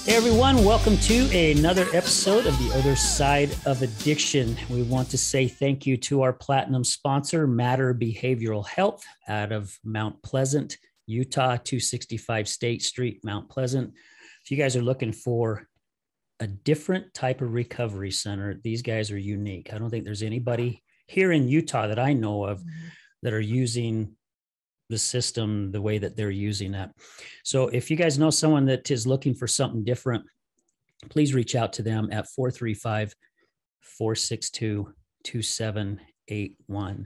Hey everyone, welcome to another episode of The Other Side of Addiction. We want to say thank you to our platinum sponsor, Matter Behavioral Health, out of Mount Pleasant, Utah, 265 State Street, Mount Pleasant. If you guys are looking for a different type of recovery center, these guys are unique. I don't think there's anybody here in Utah that I know of that are using the system the way that they're using it. So if you guys know someone that is looking for something different, please reach out to them at 435-462-2781.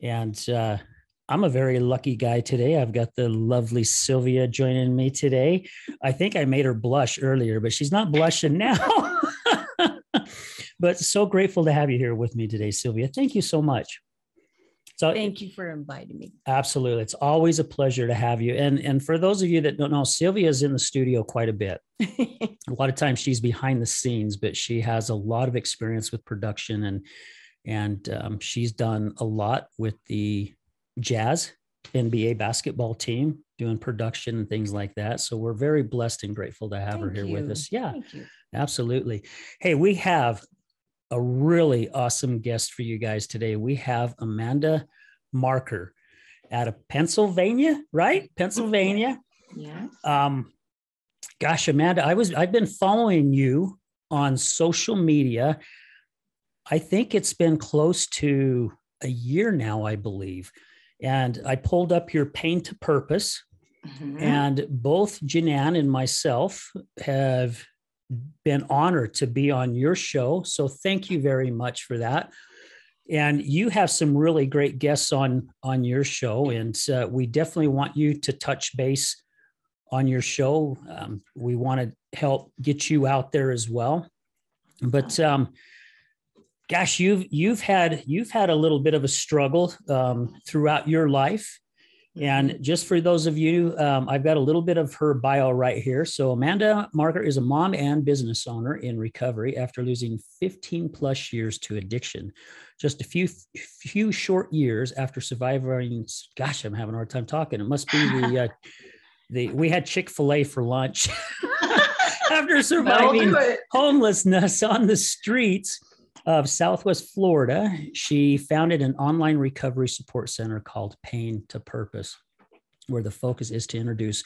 And I'm a very lucky guy today. I've got the lovely Sylvia joining me today. I think I made her blush earlier, but she's not blushing now. But so grateful to have you here with me today, Sylvia. Thank you so much. So thank you for inviting me. Absolutely. It's always a pleasure to have you. And for those of you that don't know, Sylvia is in the studio quite a bit. A lot of times she's behind the scenes, but she has a lot of experience with production and she's done a lot with the Jazz NBA basketball team doing production and things like that. So we're very blessed and grateful to have her here with us. Yeah, absolutely. Hey, we have a really awesome guest for you guys today. We have Amanda Marker out of Pennsylvania, right? Pennsylvania. Yeah. Gosh, Amanda, I've been following you on social media. I think it's been close to a year now, I believe. And I pulled up your Pain to Purpose, and both Janan and myself have been honored to be on your show. So thank you very much for that. And you have some really great guests on your show. And we definitely want you to touch base on your show. We want to help get you out there as well. But gosh, you've had a little bit of a struggle throughout your life. And just for those of you, I've got a little bit of her bio right here. So Amanda Marker is a mom and business owner in recovery after losing 15 plus years to addiction. Just a few short years after surviving, gosh, I'm having a hard time talking. It must be we had Chick-fil-A for lunch after surviving homelessness on the streets of Southwest Florida. She founded an online recovery support center called Pain to Purpose, where the focus is to introduce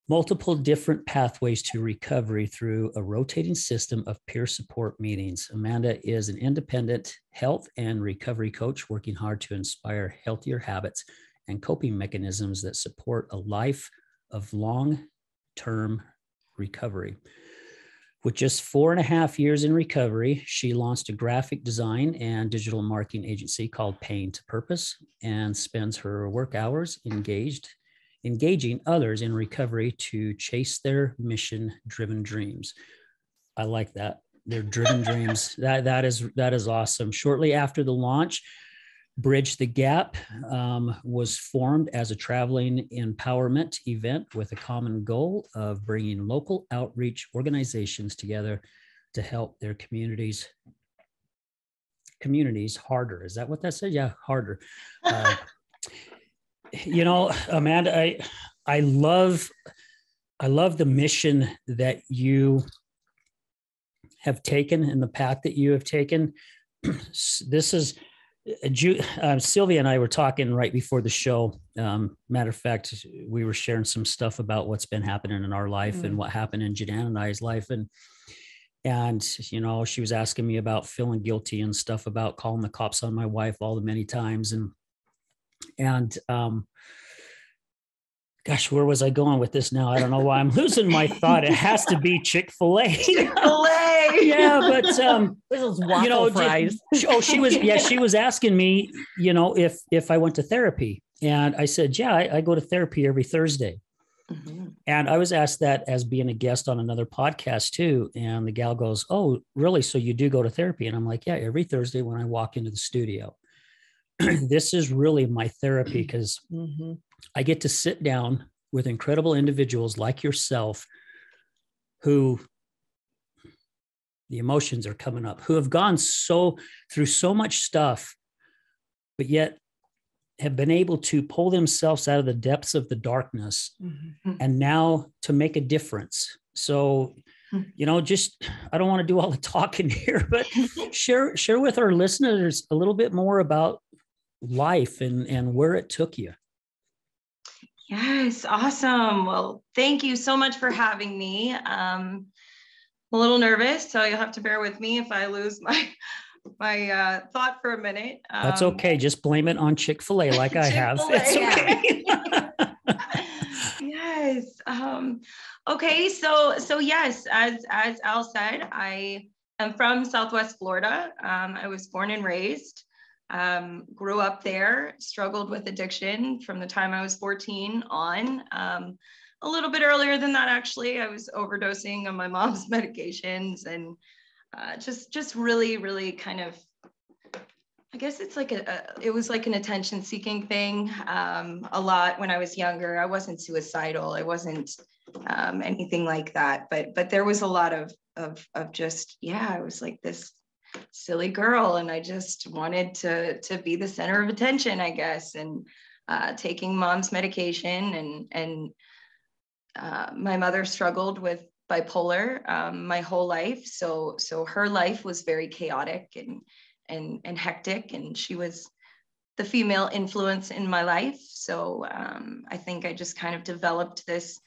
multiple different pathways to recovery through a rotating system of peer support meetings. Amanda is an independent health and recovery coach working hard to inspire healthier habits and coping mechanisms that support a life of long-term recovery. With just 4.5 years in recovery, she launched a graphic design and digital marketing agency called Pain to Purpose and spends her work hours engaging others in recovery to chase their mission-driven dreams. I like that. Their driven dreams. That is awesome. Shortly after the launch, Bridge the Gap was formed as a traveling empowerment event with a common goal of bringing local outreach organizations together to help their communities harder. Is that what that said? Yeah, harder. Amanda, I love the mission that you have taken and the path that you have taken. This is Sylvia and I were talking right before the show. Matter of fact, we were sharing some stuff about what's been happening in our life and what happened in Janan and I's life. And, she was asking me about feeling guilty and stuff about calling the cops on my wife all the many times. And gosh, where was I going with this now? I don't know why I'm losing my thought. It has to be Chick-fil-A. Chick-fil-A. Yeah, but this is waffle fries. She was asking me, if I went to therapy, and I said, yeah, I go to therapy every Thursday. And I was asked that as being a guest on another podcast too. And the gal goes, oh, really? So you do go to therapy? And I'm like, yeah, every Thursday when I walk into the studio. This is really my therapy because I get to sit down with incredible individuals like yourself who the emotions are coming up, who have gone through so much stuff, but yet have been able to pull themselves out of the depths of the darkness and now to make a difference So, just, I don't want to do all the talking here, but share with our listeners a little bit more about life and where it took you. Yes, awesome. Well, thank you so much for having me. I'm a little nervous, so you'll have to bear with me if I lose my thought for a minute. That's okay. Just blame it on Chick-fil-A like I have. It's okay. Yes. Okay. So yes, as Al said, I am from Southwest Florida. I was born and raised. Grew up there, struggled with addiction from the time I was 14 on. A little bit earlier than that, actually. I was overdosing on my mom's medications and just really, really kind of, I guess it's like it was like an attention seeking thing. A lot when I was younger. I wasn't suicidal. I wasn't anything like that, but there was a lot of just, I was like this silly girl, and I just wanted to be the center of attention, I guess, and taking mom's medication, and my mother struggled with bipolar my whole life, so her life was very chaotic and hectic, and she was the female influence in my life. So I think I just kind of developed this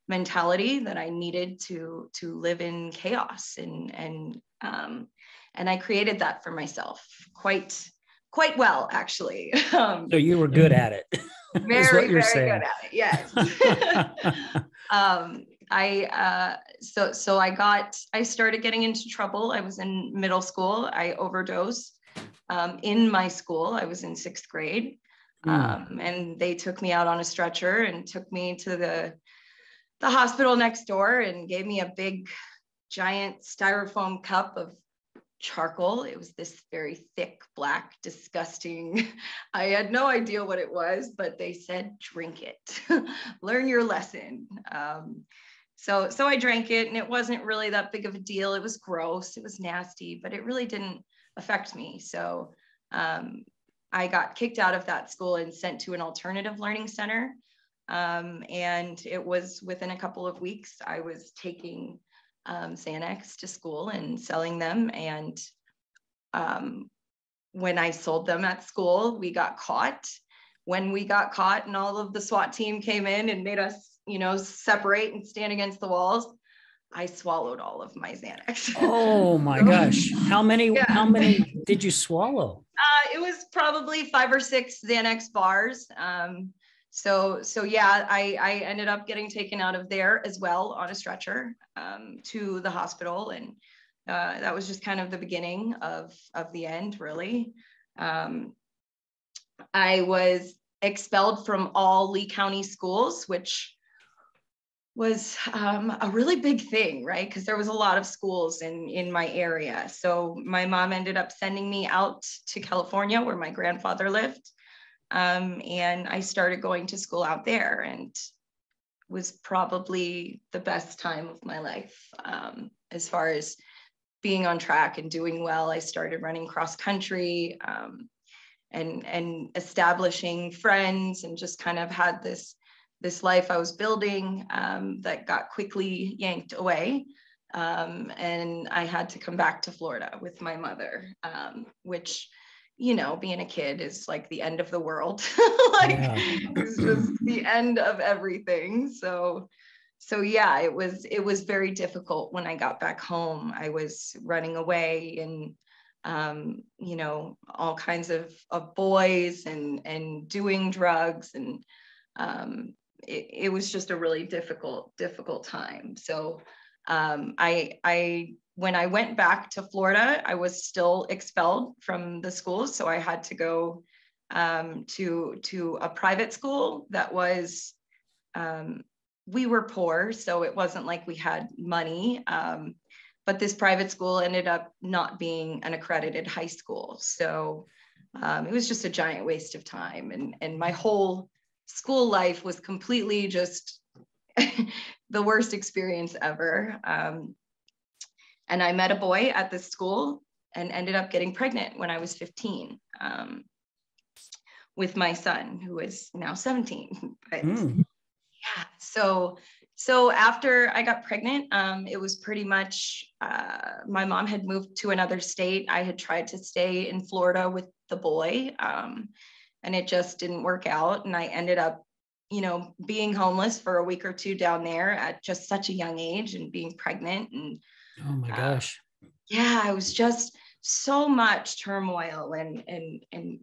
mentality that I needed to live in chaos, and I created that for myself quite well, actually. So you were good at it. Very, very good at it. Yes. I started getting into trouble. I was in middle school. I overdosed in my school. I was in 6th grade. And they took me out on a stretcher and took me to the hospital next door and gave me a big, giant styrofoam cup of charcoal. It was this very thick, black, disgusting. I had no idea what it was, but they said, drink it, learn your lesson. So I drank it, and it wasn't really that big of a deal. It was gross, it was nasty, but it really didn't affect me. So I got kicked out of that school and sent to an alternative learning center. And it was within a couple of weeks, I was taking Xanax to school and selling them. And when I sold them at school, we got caught. When we got caught and all of the SWAT team came in and made us, separate and stand against the walls, I swallowed all of my Xanax. Oh my gosh. How many did you swallow? It was probably 5 or 6 Xanax bars. So I ended up getting taken out of there as well on a stretcher to the hospital. And that was just kind of the beginning of the end, really. I was expelled from all Lee County schools, which was a really big thing, right? Because there was a lot of schools in my area. So my mom ended up sending me out to California, where my grandfather lived. And I started going to school out there, and was probably the best time of my life. As far as being on track and doing well, I started running cross country, and establishing friends, and just kind of had this life I was building that got quickly yanked away. And I had to come back to Florida with my mother, which, being a kid is like the end of the world. It's just the end of everything. So it was very difficult when I got back home. I was running away, and all kinds of boys and doing drugs, and it was just a really difficult time. So when I went back to Florida, I was still expelled from the schools. So I had to go to a private school that was, we were poor, so it wasn't like we had money. But this private school ended up not being an accredited high school. So it was just a giant waste of time. And my whole school life was completely just the worst experience ever. And I met a boy at this school and ended up getting pregnant when I was 15 with my son, who is now 17. But yeah, so So after I got pregnant, it was pretty much, my mom had moved to another state. I had tried to stay in Florida with the boy, and it just didn't work out. And I ended up, being homeless for a week or two down there at just such a young age, and being pregnant. And Oh my gosh. yeah, I was just so much turmoil, and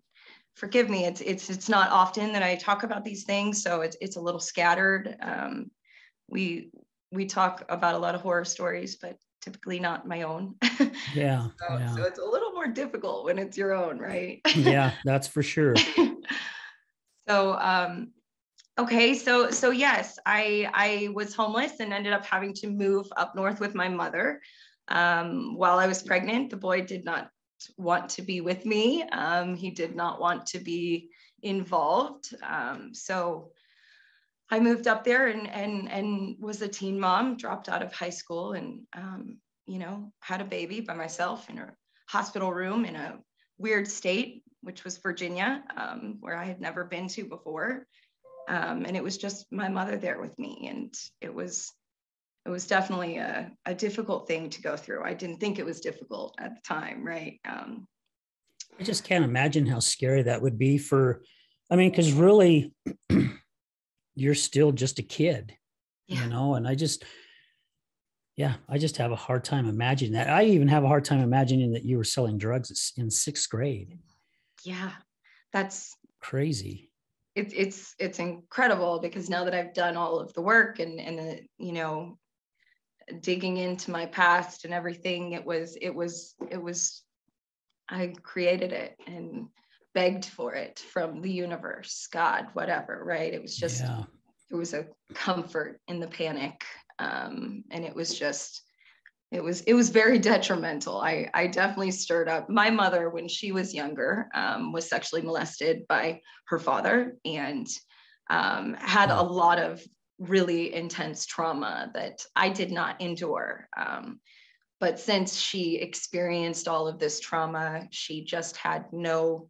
forgive me, it's not often that I talk about these things, so it's a little scattered. We talk about a lot of horror stories, but typically not my own. Yeah. So it's a little more difficult when it's your own, right? Yeah, that's for sure. So okay, so yes, I was homeless and ended up having to move up north with my mother. While I was pregnant, the boy did not want to be with me. He did not want to be involved. So I moved up there and was a teen mom, dropped out of high school, and had a baby by myself in a hospital room in a weird state, which was Virginia, where I had never been to before. And it was just my mother there with me, and it was definitely a difficult thing to go through. I didn't think it was difficult at the time, right? I just can't imagine how scary that would be because really, you're still just a kid, and I just have a hard time imagining that. I even have a hard time imagining that you were selling drugs in 6th grade. Yeah, that's crazy. It's incredible, because now that I've done all of the work and digging into my past and everything, it was I created it and begged for it from the universe, God, whatever, right? It was just, There was a comfort in the panic. And it was just, it was very detrimental. I definitely stirred up. My mother, when she was younger, was sexually molested by her father, and had a lot of really intense trauma that I did not endure. But since she experienced all of this trauma, she just had no,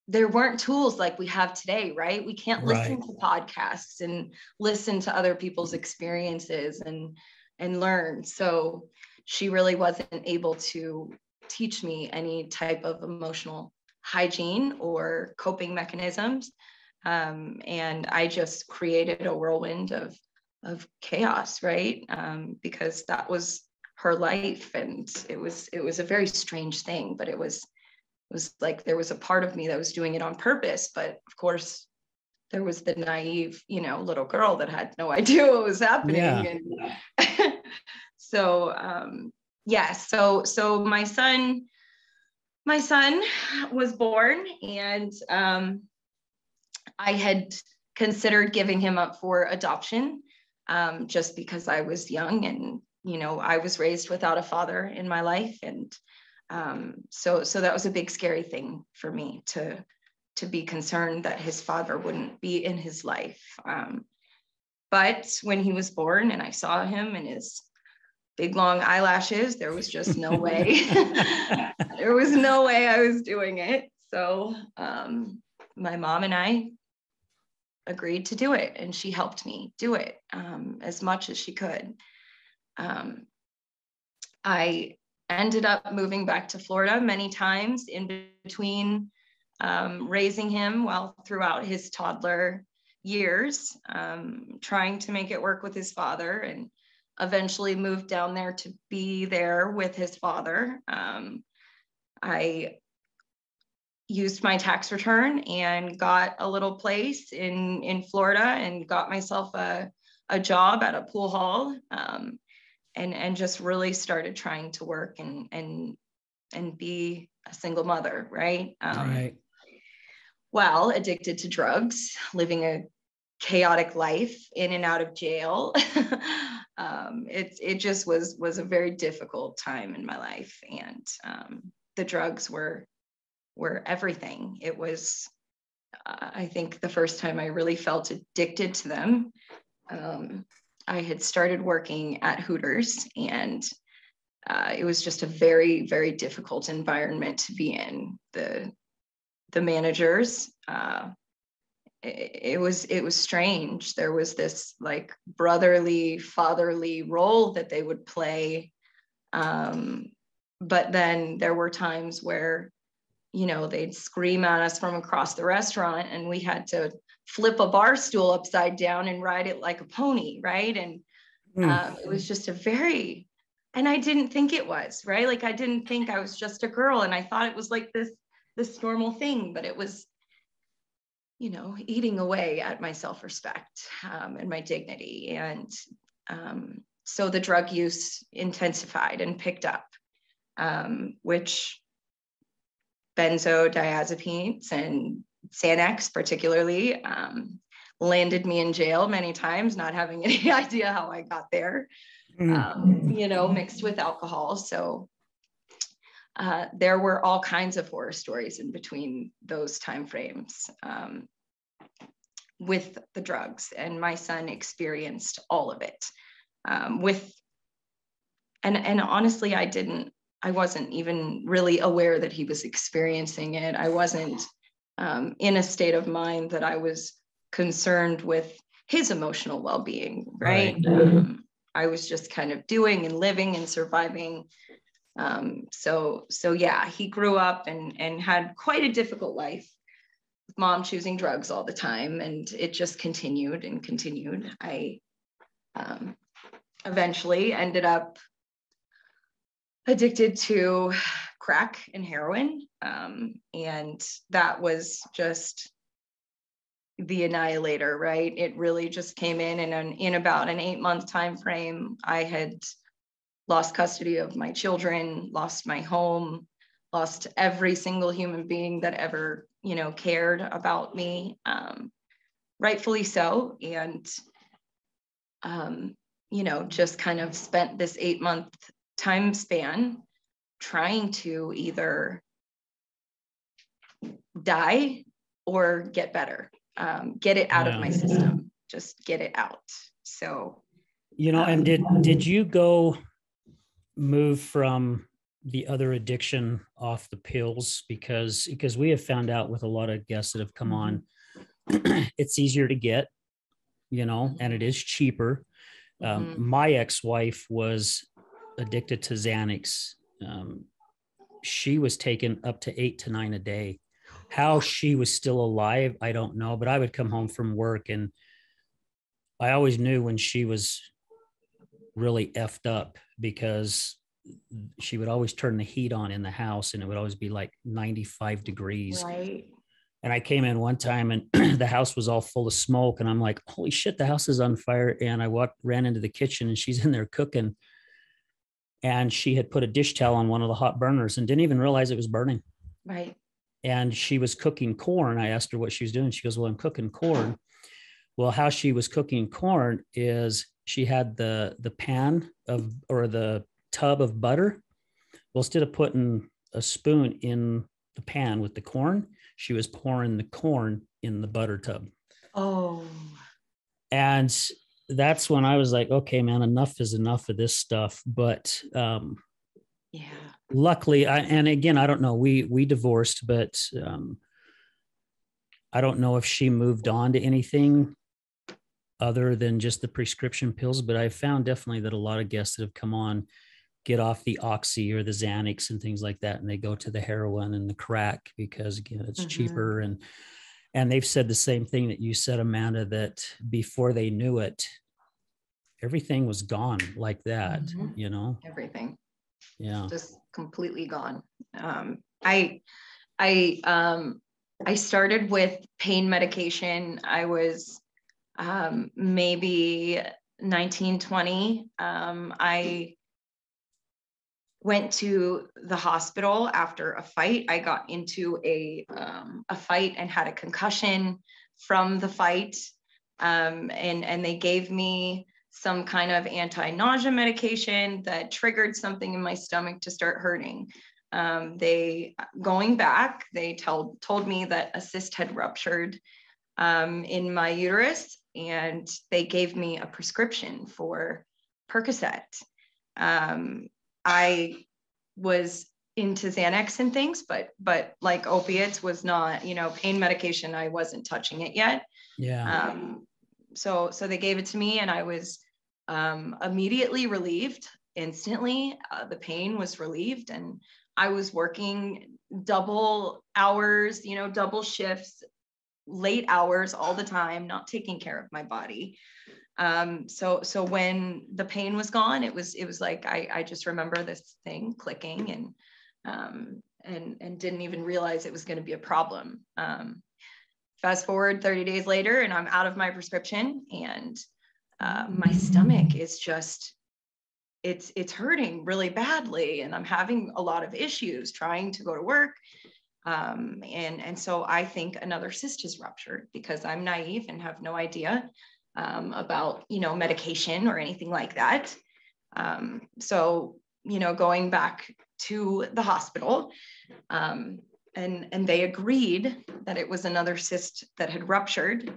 there weren't tools like we have today, right? We can't listen to podcasts and listen to other people's experiences and learn. So she really wasn't able to teach me any type of emotional hygiene or coping mechanisms. And I just created a whirlwind of chaos, right? Because that was her life, and it was a very strange thing, but it was like there was a part of me that was doing it on purpose, but of course there was the naive, little girl that had no idea what was happening. Yeah. And so so my son was born, and I had considered giving him up for adoption, just because I was young, and I was raised without a father in my life, and so that was a big scary thing for me to be concerned that his father wouldn't be in his life. But when he was born and I saw him and his big long eyelashes, there was just no way. There was no way I was doing it. So my mom and I agreed to do it, and she helped me do it as much as she could. I ended up moving back to Florida many times in between raising him throughout his toddler years, trying to make it work with his father, and eventually moved down there to be there with his father. I used my tax return and got a little place in Florida, and got myself a job at a pool hall, and just really started trying to work and be a single mother, right? Right. Well, addicted to drugs, living a chaotic life in and out of jail. It just was a very difficult time in my life, and the drugs were everything. It was, I think, the first time I really felt addicted to them. I had started working at Hooters, and it was just a very, very difficult environment to be in. The managers it was strange. There was this like brotherly, fatherly role that they would play. But then there were times where, you know, they'd scream at us from across the restaurant and we had to flip a bar stool upside down and ride it like a pony, right? And it was just and I didn't think it was, right? Like, I didn't think I was just a girl, and I thought it was like this normal thing, but it was, you know, eating away at my self-respect and my dignity. And so the drug use intensified and picked up, which benzodiazepines and Xanax particularly landed me in jail many times, not having any idea how I got there, you know, mixed with alcohol. So there were all kinds of horror stories in between those timeframes with the drugs, and my son experienced all of it and honestly, I wasn't even really aware that he was experiencing it. I wasn't in a state of mind that I was concerned with his emotional well-being, right? I was just kind of doing and living and surviving. So yeah, he grew up and had quite a difficult life, with mom choosing drugs all the time, and it just continued and continued. I eventually ended up addicted to crack and heroin. And that was just the annihilator, right? It really just came in, and in about an 8-month time frame, I had lost custody of my children, lost my home, lost every single human being that ever, you know, cared about me, rightfully so. And, you know, just kind of spent this 8-month time span trying to either die or get better, get it out of my system, just get it out. So, you know, and did you go move from the other addiction off the pills? Because we have found out with a lot of guests that have come on, it's easier to get, you know, and it is cheaper. My ex-wife was addicted to Xanax. She was taking up to 8 to 9 a day. How she was still alive, I don't know, but I would come home from work and I always knew when she was really effed up, because she would always turn the heat on in the house and it would always be like 95 degrees. right. And I came in one time and the house was all full of smoke, and I'm like, holy shit, the house is on fire. And I ran into the kitchen and she's in there cooking, and she had put a dish towel on one of the hot burners and didn't even realize it was burning. Right. And she was cooking corn. I asked her what she was doing. She goes, well, I'm cooking corn. Well, how she was cooking corn is she had the pan or the tub of butter. Well, instead of putting a spoon in the pan with the corn, she was pouring the corn in the butter tub. Oh. And that's when I was like, okay, man, enough is enough of this stuff. But Yeah. luckily, and again, I don't know, we divorced, but I don't know if she moved on to anything other than just the prescription pills. But I found definitely that a lot of guests that have come on get off the Oxy or the Xanax and things like that, and they go to the heroin and the crack because, again, it's cheaper. And they've said the same thing that you said, Amanda, that before they knew it, everything was gone like that, you know? Everything. Yeah. Just completely gone. I started with pain medication. I was maybe 19, 20. I went to the hospital after a fight. I got into a fight and had a concussion from the fight. And they gave me some kind of anti-nausea medication that triggered something in my stomach to start hurting. Going back, they told me that a cyst had ruptured in my uterus, and they gave me a prescription for Percocet. I was into Xanax and things, but like opiates was not, you know, pain medication, I wasn't touching it yet. Yeah. So they gave it to me, and I was immediately relieved. Instantly, the pain was relieved, and I was working double hours, you know, double shifts, late hours all the time, not taking care of my body. So when the pain was gone, it was like I just remember this thing clicking, and didn't even realize it was going to be a problem. Fast forward 30 days later, and I'm out of my prescription, and my stomach is just, it's hurting really badly, and I'm having a lot of issues trying to go to work. And so I think another cyst is ruptured, because I'm naive and have no idea about, you know, medication or anything like that. So, you know, going back to the hospital, and they agreed that it was another cyst that had ruptured,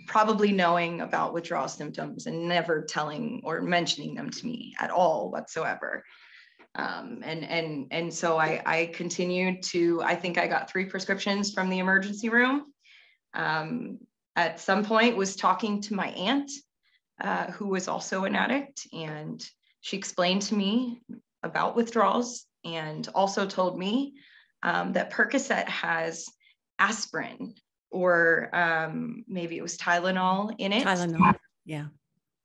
probably knowing about withdrawal symptoms and never telling or mentioning them to me at all whatsoever. And so I continued to, I think I got 3 prescriptions from the emergency room. At some point was talking to my aunt, who was also an addict, and she explained to me about withdrawals, and also told me that Percocet has aspirin, or maybe it was Tylenol in it. Tylenol, yeah.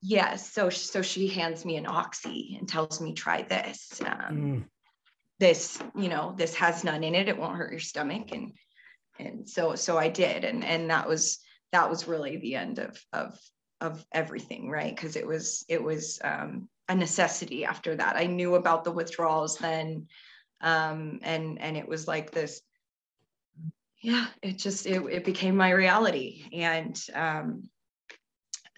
Yes. So she hands me an oxy and tells me, try this. This, you know, this has none in it. It won't hurt your stomach. And so I did. And that was really the end of everything. Right. Cause it was a necessity after that. I knew about the withdrawals then. And it was like this, yeah, it became my reality. And,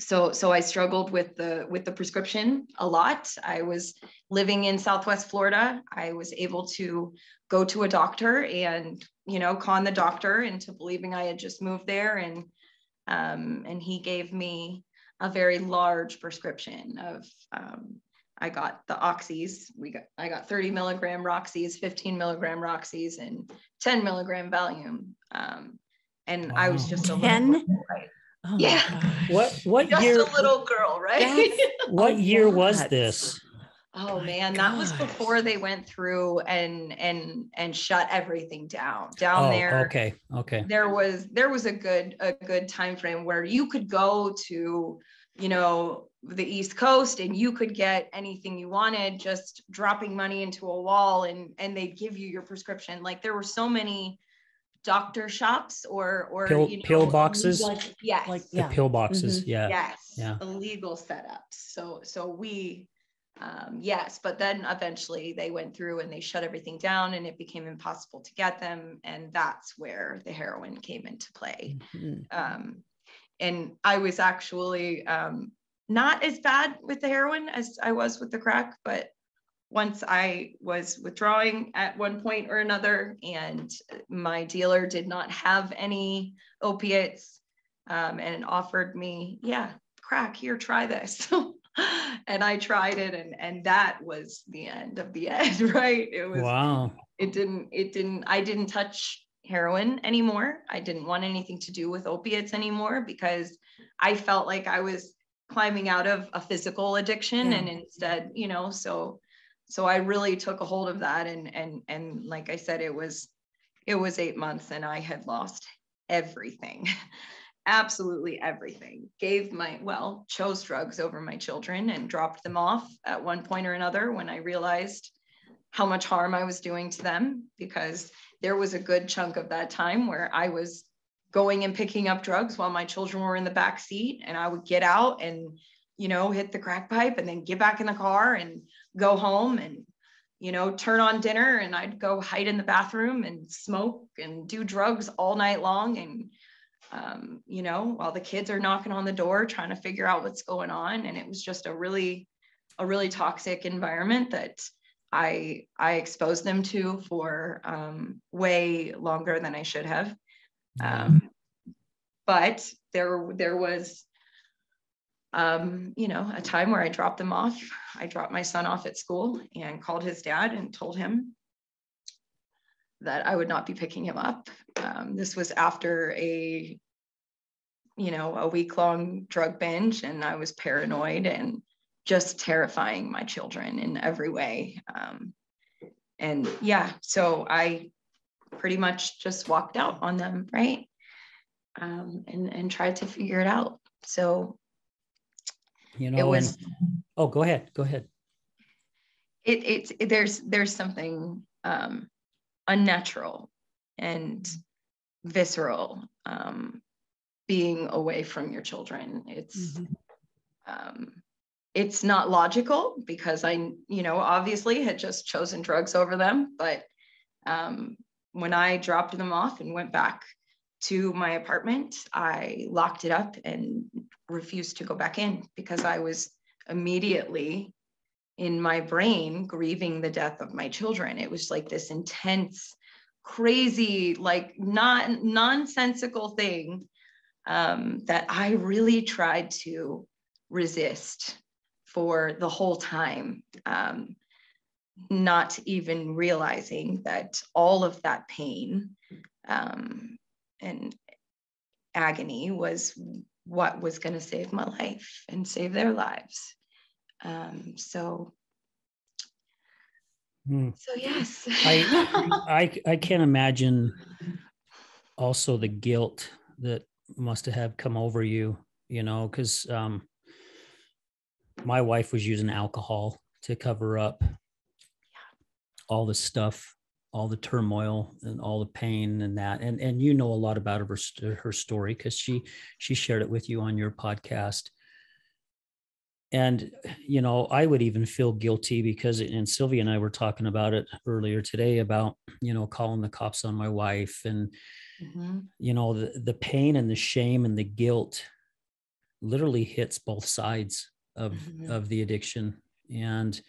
so I struggled with the prescription a lot. I was living in Southwest Florida. I was able to go to a doctor and, you know, con the doctor into believing I had just moved there. And he gave me a very large prescription of, I got the oxys. I got 30 milligram Roxys, 15 milligram Roxys, and 10 milligram Valium. And wow. I was just a 10? Little girl, right? Oh yeah. What just year? A little girl, right? What year was this? Oh man, that was before they went through and shut everything down there. Okay. There was a good time frame where you could go to, you know, the East Coast, and you could get anything you wanted, just dropping money into a wall, and they'd give you your prescription. Like, there were so many doctor shops or pill boxes. Yes. Like the pill boxes. Mm-hmm. Yeah. Yes. Yeah. Illegal setups. So we, yes, but then eventually they went through and they shut everything down, and it became impossible to get them. And that's where the heroin came into play. Mm-hmm. And I was actually not as bad with the heroin as I was with the crack, but once I was withdrawing at one point or another, and my dealer did not have any opiates, and offered me, crack, here, try this. And I tried it, and that was the end of the end, right? It was, wow. I didn't touch heroin anymore. I didn't want anything to do with opiates anymore, because I felt like I was climbing out of a physical addiction. And instead, you know, so I really took a hold of that. And like I said, it was 8 months, and I had lost everything, absolutely everything. Chose drugs over my children, and dropped them off at one point or another when I realized how much harm I was doing to them, because there was a good chunk of that time where I was going and picking up drugs while my children were in the back seat, and I would get out and, you know, hit the crack pipe, and then get back in the car and go home and, you know, turn on dinner, and I'd go hide in the bathroom and smoke and do drugs all night long. And, you know, while the kids are knocking on the door, trying to figure out what's going on. And it was just a really toxic environment that I exposed them to for way longer than I should have. But there was, you know, a time where I dropped them off. I dropped my son off at school and called his dad and told him that I would not be picking him up. This was after a a week-long drug binge, and I was paranoid and just terrifying my children in every way. And yeah, so I pretty much just walked out on them, right? And tried to figure it out. So it was. Oh, go ahead. There's something unnatural and visceral being away from your children. It's not logical because I obviously had just chosen drugs over them, but when I dropped them off and went back to my apartment, I locked it up and refused to go back in because I was immediately in my brain grieving the death of my children. It was like this intense, crazy, like not nonsensical thing that I really tried to resist for the whole time, not even realizing that all of that pain and agony was what was going to save my life and save their lives. So yes. I can't imagine also the guilt that must have come over you, because my wife was using alcohol to cover up all the stuff, all the turmoil and all the pain and that. And a lot about her story because she shared it with you on your podcast. And, I would even feel guilty because, and Sylvia and I were talking about it earlier today about, calling the cops on my wife and, the pain and the shame and the guilt literally hits both sides of the addiction. And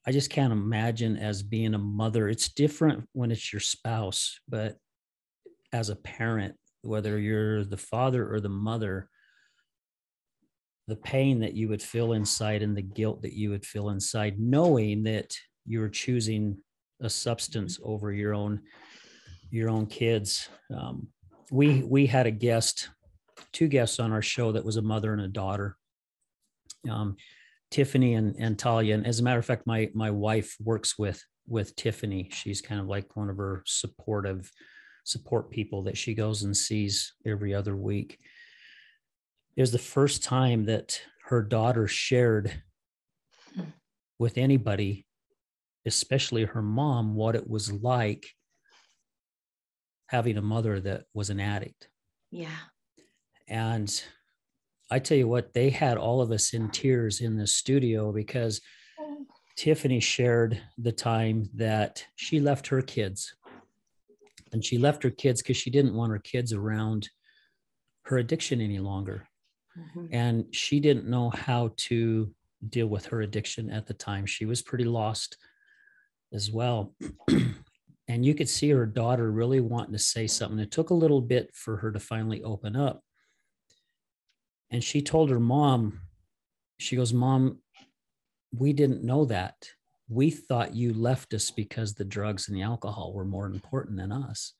I just can't imagine as being a mother. It's different when it's your spouse, but as a parent, whether you're the father or the mother, the pain that you would feel inside and the guilt that you would feel inside, knowing that you're choosing a substance over your own kids. We had two guests on our show that was a mother and a daughter, Tiffany and Talia. And as a matter of fact, my wife works with Tiffany. She's kind of like one of her support people that she goes and sees every other week. It was the first time that her daughter shared with anybody, especially her mom, what it was like having a mother that was an addict. Yeah. And I tell you what, they had all of us in tears in the studio because Tiffany shared the time that she left her kids. And she left her kids because she didn't want her kids around her addiction any longer. And she didn't know how to deal with her addiction at the time. She was pretty lost as well. And you could see her daughter really wanting to say something. It took a little bit for her to finally open up. And she told her mom, she goes, "Mom, we didn't know that. We thought you left us because the drugs and the alcohol were more important than us."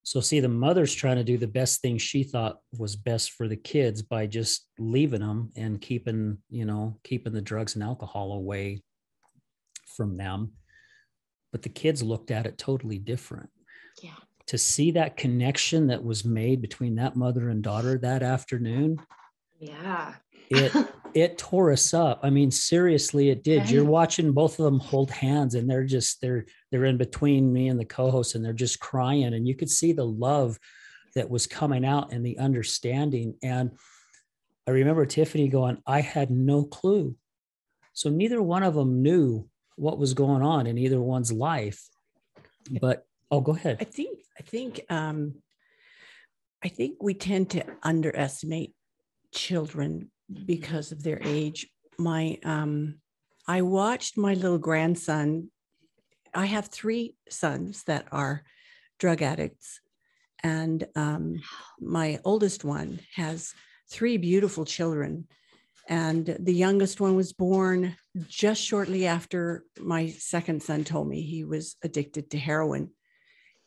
So see, the mother's trying to do the best thing she thought was best for the kids by just leaving them and keeping the drugs and alcohol away from them. But the kids looked at it totally different. Yeah. To see that connection that was made between that mother and daughter that afternoon. Yeah. It tore us up. I mean, seriously, it did. You're watching both of them hold hands and they're in between me and the co-host and they're just crying. And you could see the love that was coming out and the understanding. And I remember Tiffany going, "I had no clue." So neither one of them knew what was going on in either one's life. But, go ahead. I think we tend to underestimate children because of their age. I watched my little grandson. I have 3 sons that are drug addicts, and my oldest one has 3 beautiful children, and the youngest one was born just shortly after my second son told me he was addicted to heroin,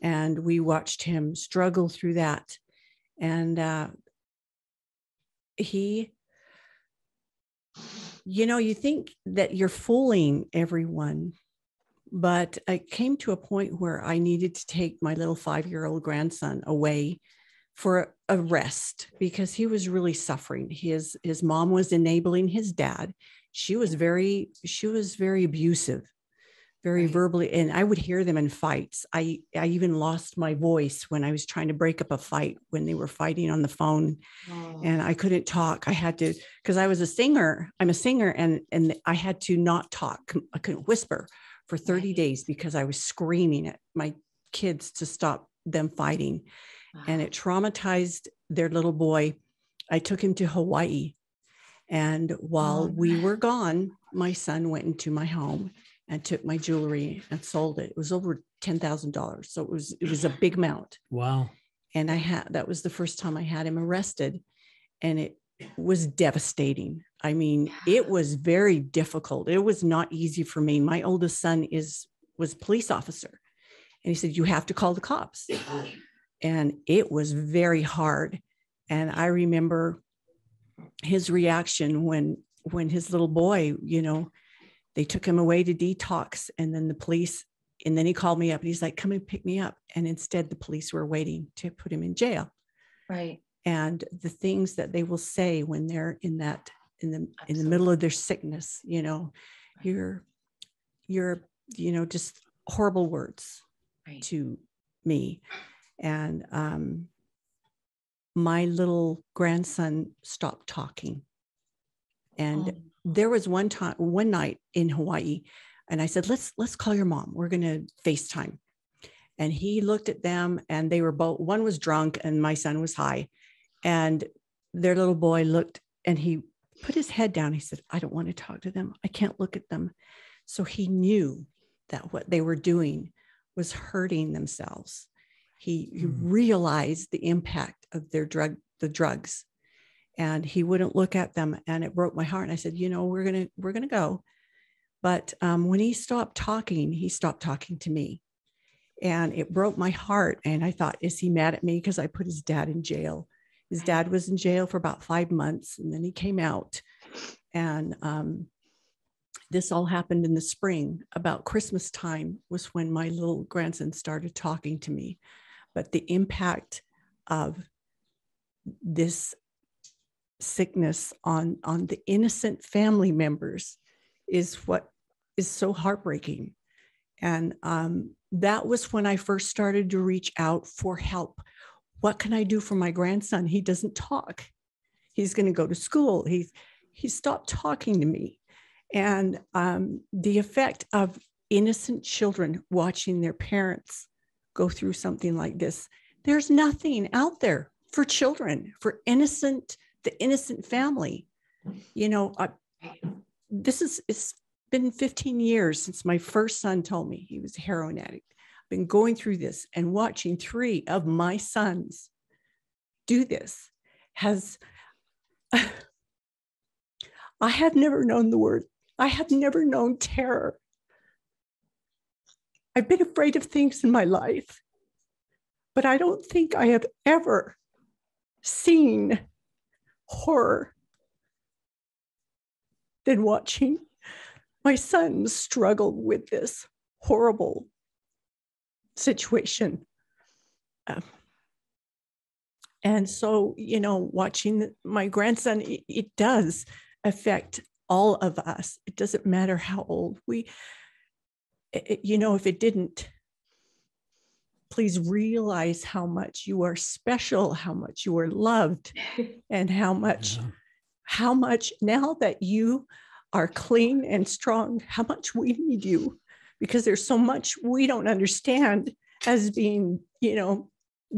and we watched him struggle through that. And he, you think that you're fooling everyone, but I came to a point where I needed to take my little 5-year-old grandson away for a rest because he was really suffering. His mom was enabling his dad. She was very abusive, very verbally, and I would hear them in fights. I even lost my voice when I was trying to break up a fight when they were fighting on the phone. And I couldn't talk. I had to, because I was a singer. I'm a singer, and I had to not talk. I couldn't whisper for 30 days because I was screaming at my kids to stop them fighting. And it traumatized their little boy. I took him to Hawaii. And while we were gone, my son went into my home and took my jewelry and sold it. It was over $10,000. So it was a big amount. Wow. And that was the first time I had him arrested. And it was devastating. I mean, it was very difficult. It was not easy for me. My oldest son was a police officer. And he said, you have to call the cops. And it was very hard. And I remember his reaction when his little boy, they took him away to detox, and then the police, and then he called me up and he's like, come and pick me up. And instead the police were waiting to put him in jail. Right. And the things that they will say when they're in the middle of their sickness, you're just horrible words to me. And my little grandson stopped talking. And there was one night in Hawaii, and I said, let's call your mom. We're going to FaceTime. And he looked at them, and they were both, one was drunk and my son was high. And their little boy looked, and he put his head down. He said, I don't want to talk to them. I can't look at them. So he knew that what they were doing was hurting themselves. He realized the impact of the drugs, and he wouldn't look at them. And it broke my heart. And I said, we're going to go. But when he stopped talking to me, and it broke my heart. And I thought, is he mad at me because I put his dad in jail? His dad was in jail for about 5 months, and then he came out. And this all happened in the spring. About Christmas time was when my little grandson started talking to me. But the impact of this sickness on the innocent family members is what is so heartbreaking. And that was when I first started to reach out for help. What can I do for my grandson? He doesn't talk. He's going to go to school. He stopped talking to me. And the effect of innocent children watching their parents go through something like this, there's nothing out there for children, for the innocent family. It's been 15 years since my first son told me he was a heroin addict. I've been going through this, and watching 3 of my sons do this I have never known I have never known terror. I've been afraid of things in my life, but I don't think I have ever seen horror than watching my son struggle with this horrible situation. And so, watching my grandson, it does affect all of us. It doesn't matter how old if it didn't, please realize how much you are special, how much you are loved, and how much now that you are clean and strong, how much we need you, because there's so much we don't understand as being,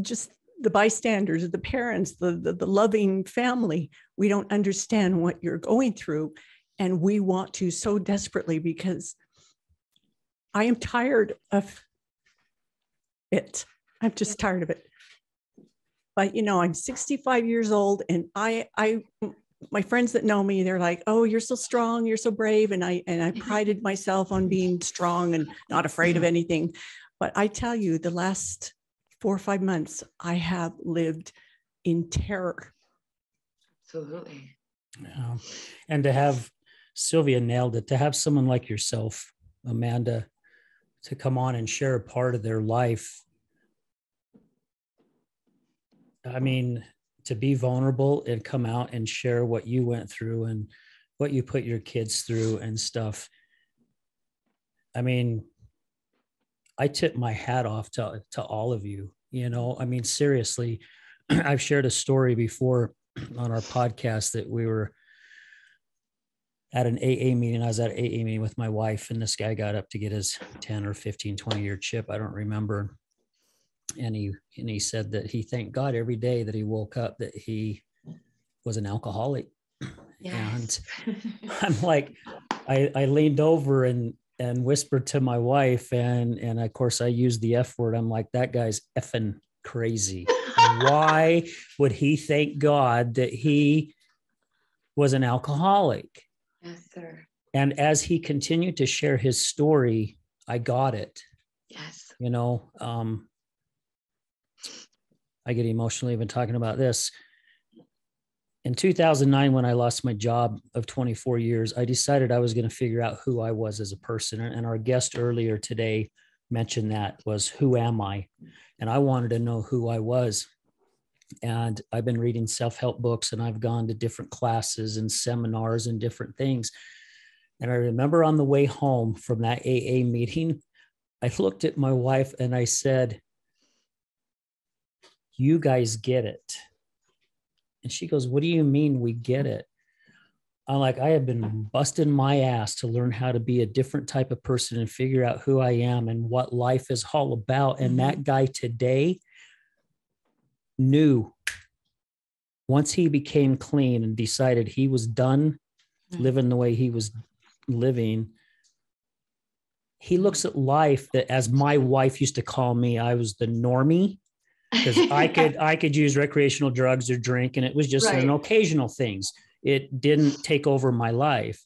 just the bystanders, the parents, the loving family. We don't understand what you're going through. And we want to so desperately, because I am tired of it. I'm just tired of it. But, I'm 65 years old, and my friends that know me, they're like, oh, you're so strong, you're so brave. And I prided myself on being strong and not afraid of anything. But I tell you, the last 4 or 5 months, I have lived in terror. Absolutely. Yeah. And to have Sylvia nailed it, to have someone like yourself, Amanda, to come on and share a part of their life. I mean, to be vulnerable and come out and share what you went through and what you put your kids through and stuff. I mean, I tip my hat off to all of you. You know, I mean, seriously, I've shared a story before on our podcast that we were at an AA meeting. I was at an AA meeting with my wife, and this guy got up to get his 10 or 15, 20-year chip. I don't remember. And he said that he thanked God every day that he woke up that he was an alcoholic. Yes. And I'm like, I leaned over and whispered to my wife, and of course I used the F word. I'm like, that guy's effing crazy. Why would he thank God that he was an alcoholic? Yes, sir. And as he continued to share his story, I got it. Yes. You know, I get emotional even talking about this. In 2009, when I lost my job of 24 years, I decided I was going to figure out who I was as a person. And our guest earlier today mentioned that was, who am I? And I wanted to know who I was. And I've been reading self-help books, and I've gone to different classes and seminars and different things. And I remember on the way home from that AA meeting, I looked at my wife and I said, you guys get it. And she goes, what do you mean we get it? I'm like, I have been busting my ass to learn how to be a different type of person and figure out who I am and what life is all about. And that guy today knew, once he became clean and decided he was done living the way he was living, he looks at life that, as my wife used to call me, I was the normie. Because I could use recreational drugs or drink, and it was just an occasional things. It didn't take over my life.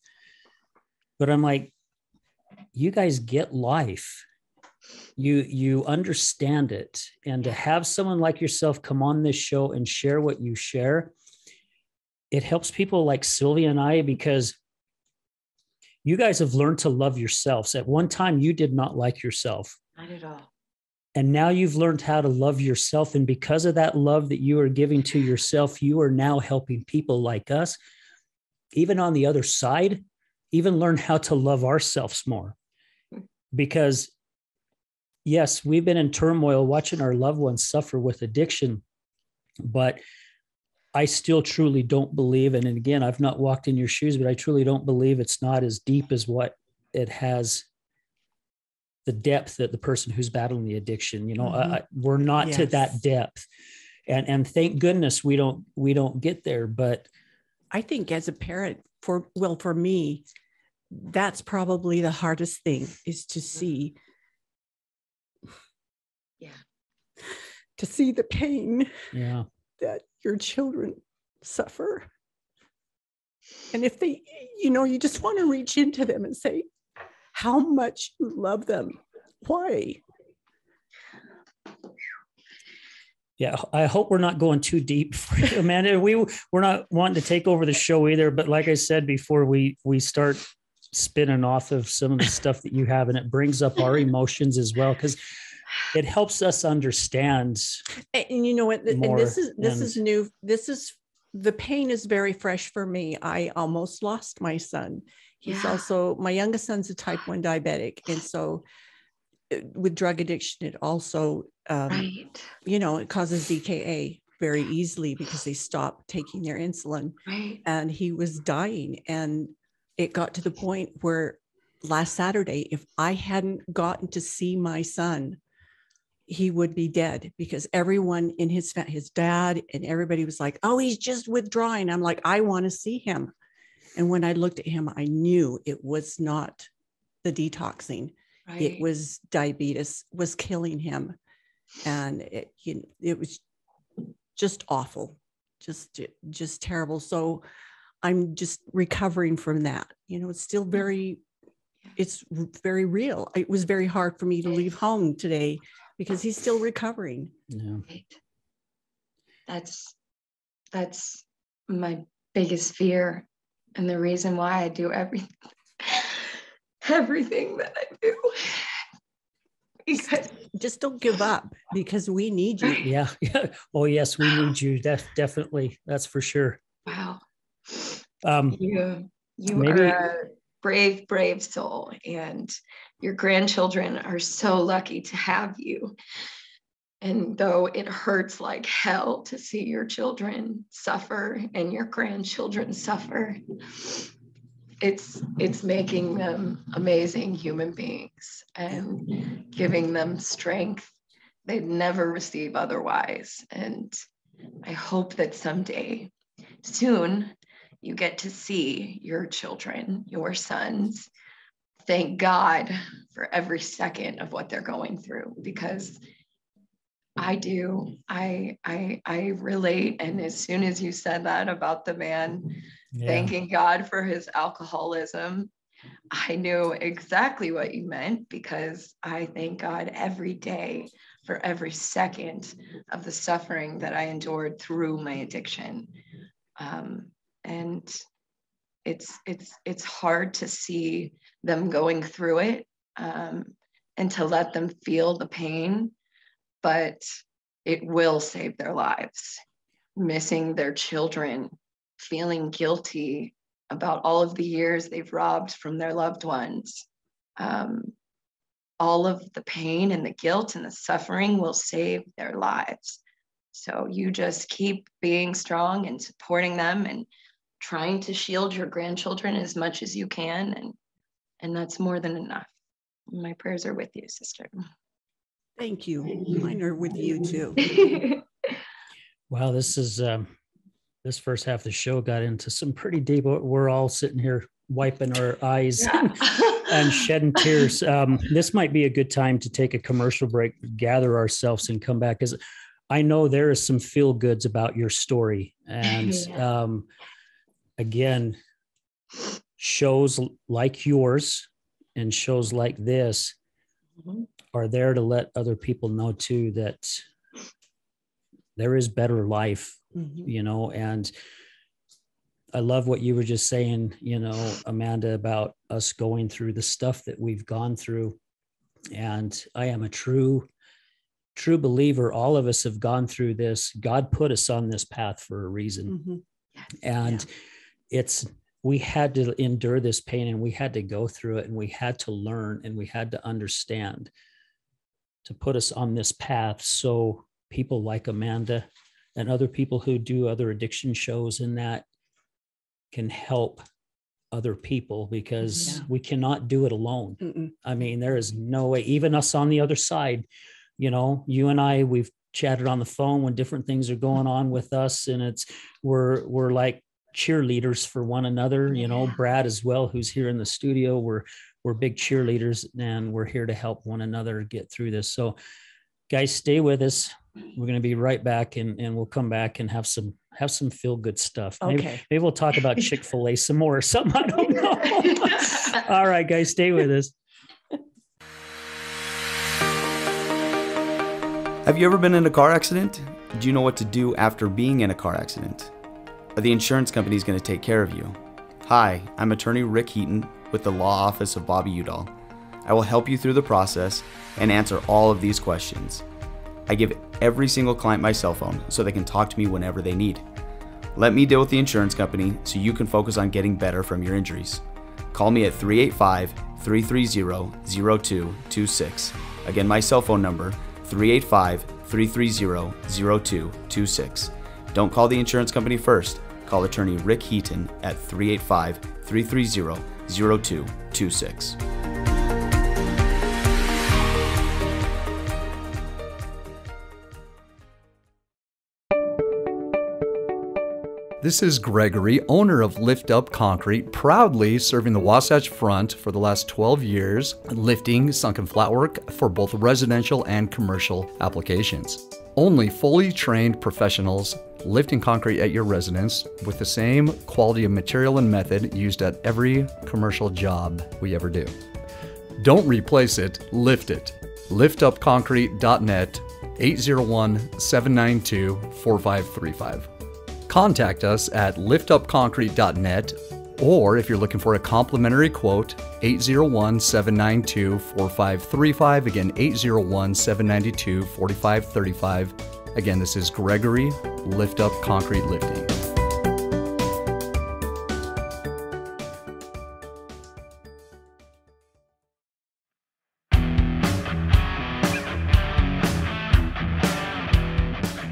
But I'm like, you guys get life. You understand it. And to have someone like yourself come on this show and share what you share, it helps people like Sylvia and I, because you guys have learned to love yourselves. At one time, you did not like yourself. Not at all. And now you've learned how to love yourself. And because of that love that you are giving to yourself, you are now helping people like us, even on the other side, even learn how to love ourselves more. Because yes, we've been in turmoil watching our loved ones suffer with addiction, but I still truly don't believe, and again, I've not walked in your shoes, but I truly don't believe it's not as deep as what it has, the depth that the person who's battling the addiction, you know, we're not to that depth. And thank goodness we don't get there. But I think as a parent, for me, that's probably the hardest thing, is to see, to see the pain that your children suffer. And if they, you know, you just want to reach into them and say how much you love them. Why? Yeah, I hope we're not going too deep for you, Amanda. We're not wanting to take over the show either, but like I said before, we start spinning off of some of the stuff that you have, and it brings up our emotions as well, because it helps us understand. And you know what? And this is new. The pain is very fresh for me. I almost lost my son. He's also, my youngest son's a type 1 diabetic. And so with drug addiction, it also, you know, it causes DKA very easily because they stop taking their insulin. And he was dying. And it got to the point where last Saturday, if I hadn't gotten to see my son, he would be dead, because everyone in his dad and everybody was like, oh, he's just withdrawing. I'm like, I want to see him. And when I looked at him, I knew it was not the detoxing. It was diabetes was killing him. And it was just awful, just terrible. So I'm just recovering from that. You know, it's very real. It was very hard for me to leave home today because he's still recovering. Yeah. That's my biggest fear and the reason why I do everything that I do. Because just don't give up, because we need you. Yeah. Oh yes, we need you. Definitely. That's for sure. wow. Um, You maybe, are a brave soul, and your grandchildren are so lucky to have you. And though it hurts like hell to see your children suffer and your grandchildren suffer, it's making them amazing human beings and giving them strength they'd never receive otherwise. And I hope that someday, soon, you get to see your children, your sons, thank God for every second of what they're going through, because I do. I relate. And as soon as you said that about the man thanking God for his alcoholism, I knew exactly what you meant, because I thank God every day for every second of the suffering that I endured through my addiction. And it's hard to see them going through it, and to let them feel the pain, but it will save their lives. Missing their children, feeling guilty about all of the years they've robbed from their loved ones. All of the pain and the guilt and the suffering will save their lives. So you just keep being strong and supporting them and trying to shield your grandchildren as much as you can. And that's more than enough. My prayers are with you, sister. Thank you. Mine are with you too. Wow, this is this first half of the show got into some pretty deep. We're all sitting here wiping our eyes and shedding tears. This might be a good time to take a commercial break, gather ourselves, and come back, because I know there is some feel goods about your story. And again, shows like yours and shows like this are there to let other people know too that there is better life, you know. And I love what you were just saying, you know, Amanda, about us going through the stuff that we've gone through. And I am a true believer. All of us have gone through this. God put us on this path for a reason. And we had to endure this pain, and we had to go through it, and we had to learn, and we had to understand to put us on this path. So people like Amanda and other people who do other addiction shows and that can help other people, because we cannot do it alone. I mean, there is no way, even us on the other side, you know, you and I, we've chatted on the phone when different things are going on with us, and we're like cheerleaders for one another, you know. Brad as well, who's here in the studio, we're big cheerleaders, and we're here to help one another get through this. So guys, stay with us. We're going to be right back, and we'll come back and have some feel good stuff. Maybe we'll talk about Chick-fil-A some more or something. I don't know. All right, guys, stay with us. Have you ever been in a car accident? Do you know what to do after being in a car accident? Are the insurance companies going to take care of you? Hi, I'm attorney Rick Heaton with the Law Office of Bobby Udall. I will help you through the process and answer all of these questions. I give every single client my cell phone so they can talk to me whenever they need. Let me deal with the insurance company so you can focus on getting better from your injuries. Call me at 385-330-0226. Again, my cell phone number, 385-330-0226. Don't call the insurance company first. Call attorney Rick Heaton at 385-330-0226. This is Gregory, owner of Lift Up Concrete, proudly serving the Wasatch Front for the last 12 years, lifting sunken flatwork for both residential and commercial applications. Only fully trained professionals lifting concrete at your residence with the same quality of material and method used at every commercial job we ever do. Don't replace it, lift it. liftupconcrete.net, 801-792-4535. Contact us at liftupconcrete.net, or if you're looking for a complimentary quote, 801-792-4535. Again, 801-792-4535. Again, this is Gregory, Lift Up Concrete Lifting.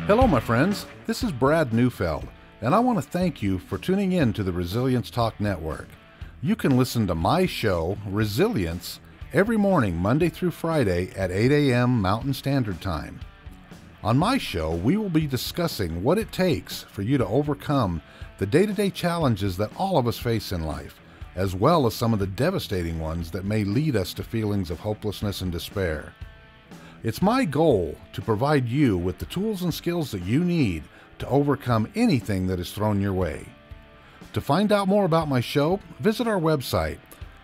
Hello, my friends. This is Brad Neufeld, and I want to thank you for tuning in to the Resilience Talk Network. You can listen to my show, Resilience, every morning, Monday through Friday at 8 a.m. Mountain Standard Time. On my show, we will be discussing what it takes for you to overcome the day-to-day challenges that all of us face in life, as well as some of the devastating ones that may lead us to feelings of hopelessness and despair. It's my goal to provide you with the tools and skills that you need to overcome anything that is thrown your way. To find out more about my show, visit our website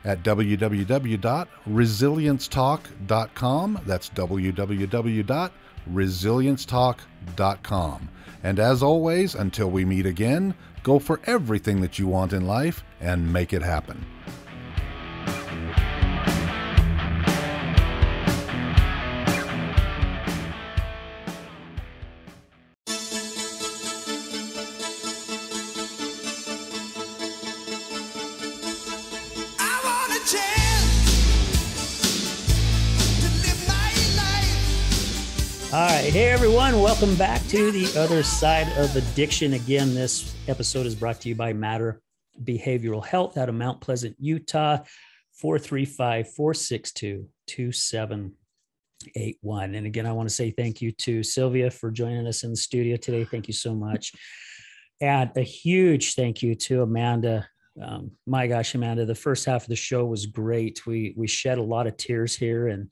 at www.resiliencetalk.com. That's www.resiliencetalk.com. And as always, until we meet again, go for everything that you want in life and make it happen. All right. Hey, everyone. Welcome back to the other side of addiction. Again, this episode is brought to you by Matter Behavioral Health out of Mount Pleasant, Utah, 435-462-2781. And again, I want to say thank you to Sylvia for joining us in the studio today. Thank you so much. And a huge thank you to Amanda. My gosh, Amanda, the first half of the show was great. We shed a lot of tears here, and